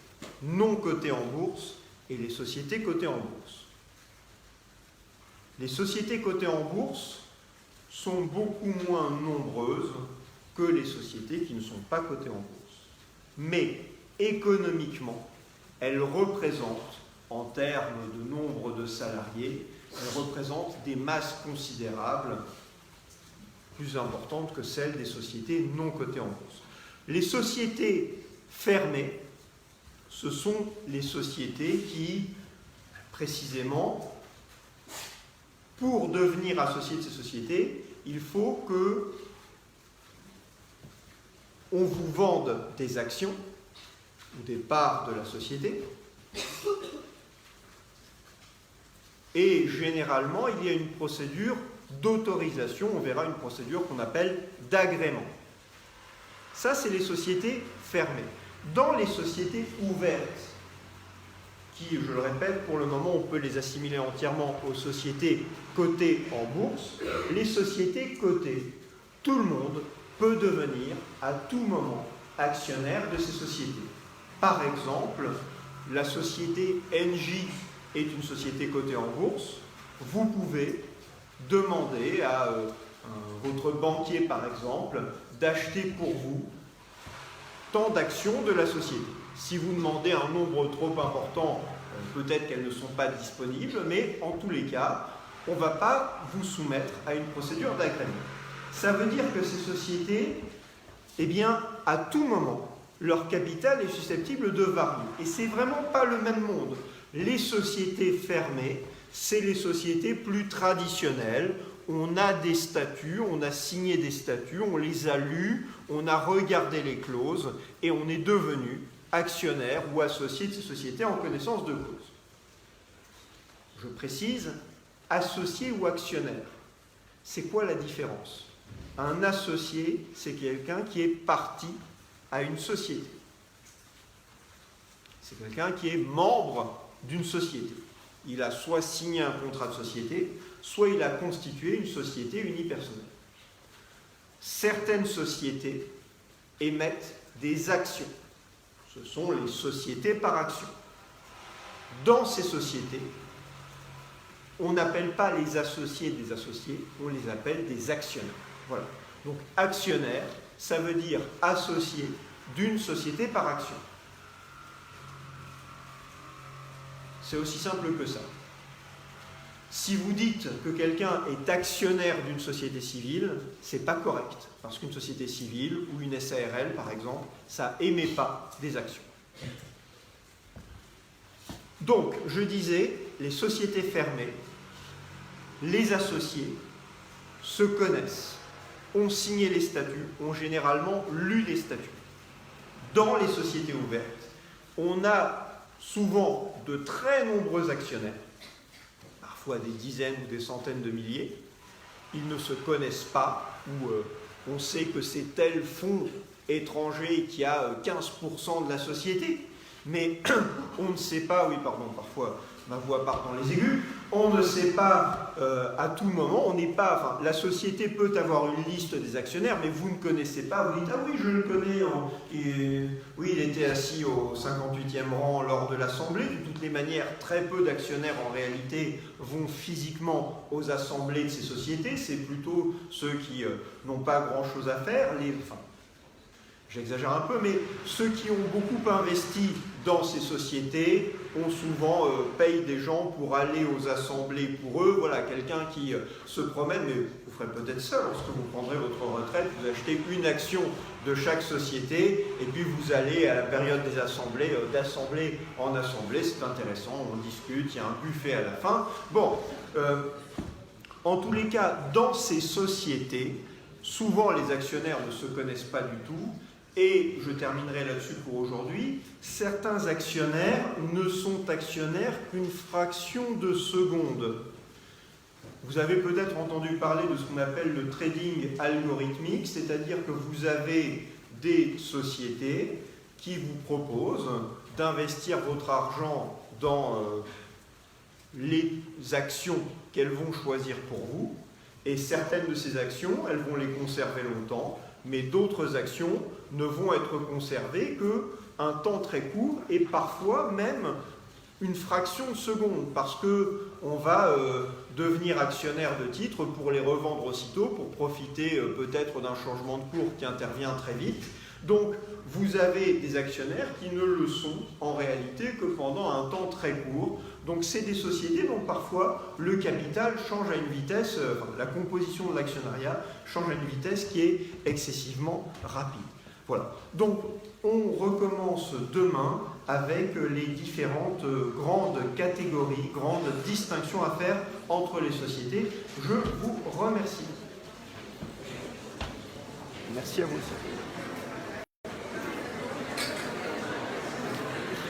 non cotées en bourse et les sociétés cotées en bourse. Les sociétés cotées en bourse sont beaucoup moins nombreuses que les sociétés qui ne sont pas cotées en bourse. Mais économiquement, elles représentent, en termes de nombre de salariés, elles représentent des masses considérables, plus importantes que celles des sociétés non cotées en bourse. Les sociétés fermées, ce sont les sociétés qui, précisément, pour devenir associé de ces sociétés, il faut que on vous vende des actions ou des parts de la société. Et généralement, il y a une procédure d'autorisation, on verra une procédure qu'on appelle d'agrément. Ça, c'est les sociétés fermées. Dans les sociétés ouvertes, qui, je le répète, pour le moment, on peut les assimiler entièrement aux sociétés cotées en bourse, les sociétés cotées, tout le monde peut devenir à tout moment actionnaire de ces sociétés. Par exemple, la société Engie est une société cotée en bourse. Vous pouvez demander à votre banquier, par exemple, d'acheter pour vous tant d'actions de la société. Si vous demandez un nombre trop important, peut-être qu'elles ne sont pas disponibles, mais en tous les cas, on ne va pas vous soumettre à une procédure d'agrément. Ça veut dire que ces sociétés, eh bien, à tout moment, leur capital est susceptible de varier. Et ce n'est vraiment pas le même monde. Les sociétés fermées, c'est les sociétés plus traditionnelles. On a des statuts, on a signé des statuts, on les a lus, on a regardé les clauses et on est devenu actionnaire ou associé de ces sociétés en connaissance de cause. Je précise, associé ou actionnaire. C'est quoi la différence ? Un associé, c'est quelqu'un qui est parti à une société. C'est quelqu'un qui est membre d'une société. Il a soit signé un contrat de société, soit il a constitué une société unipersonnelle. Certaines sociétés émettent des actions. Ce sont les sociétés par action. Dans ces sociétés, on n'appelle pas les associés des associés, on les appelle des actionnaires. Voilà. Donc actionnaire, ça veut dire associé d'une société par action. C'est aussi simple que ça. Si vous dites que quelqu'un est actionnaire d'une société civile, ce n'est pas correct. Parce qu'une société civile ou une SARL, par exemple, ça n'émet pas des actions. Donc, je disais, les sociétés fermées, les associés se connaissent, ont signé les statuts, ont généralement lu les statuts. Dans les sociétés ouvertes, on a souvent de très nombreux actionnaires, parfois des dizaines ou des centaines de milliers. Ils ne se connaissent pas, ou on sait que c'est tel fonds étranger qui a 15% de la société, mais on ne sait pas, oui pardon, parfois ma voix part dans les aigus, on ne sait pas à tout moment, on n'est pas, la société peut avoir une liste des actionnaires, mais vous ne connaissez pas, vous dites, ah oui, je le connais, oui, il était assis au 58e rang lors de l'Assemblée. De toutes les manières, très peu d'actionnaires en réalité vont physiquement aux assemblées de ces sociétés, c'est plutôt ceux qui n'ont pas grand-chose à faire, j'exagère un peu, mais ceux qui ont beaucoup investi dans ces sociétés ont souvent payé des gens pour aller aux assemblées pour eux. Voilà, quelqu'un qui se promène, mais vous ferez peut-être ça lorsque vous prendrez votre retraite, vous achetez une action de chaque société et puis vous allez à la période des assemblées, d'assemblée en assemblée, c'est intéressant, on discute, il y a un buffet à la fin. Bon, en tous les cas, dans ces sociétés, souvent les actionnaires ne se connaissent pas du tout, et je terminerai là-dessus pour aujourd'hui, certains actionnaires ne sont actionnaires qu'une fraction de seconde. Vous avez peut-être entendu parler de ce qu'on appelle le trading algorithmique, c'est-à-dire que vous avez des sociétés qui vous proposent d'investir votre argent dans les actions qu'elles vont choisir pour vous, et certaines de ces actions, elles vont les conserver longtemps, mais d'autres actions ne vont être conservées qu'un temps très court, et parfois même une fraction de seconde, parce qu'on va devenir actionnaire de titres pour les revendre aussitôt, pour profiter peut-être d'un changement de cours qui intervient très vite. Donc, vous avez des actionnaires qui ne le sont en réalité que pendant un temps très court. Donc, c'est des sociétés dont parfois le capital change à une vitesse, la composition de l'actionnariat change à une vitesse qui est excessivement rapide. Voilà. Donc, on recommence demain avec les différentes grandes catégories, grandes distinctions à faire entre les sociétés. Je vous remercie. Merci à vous aussi.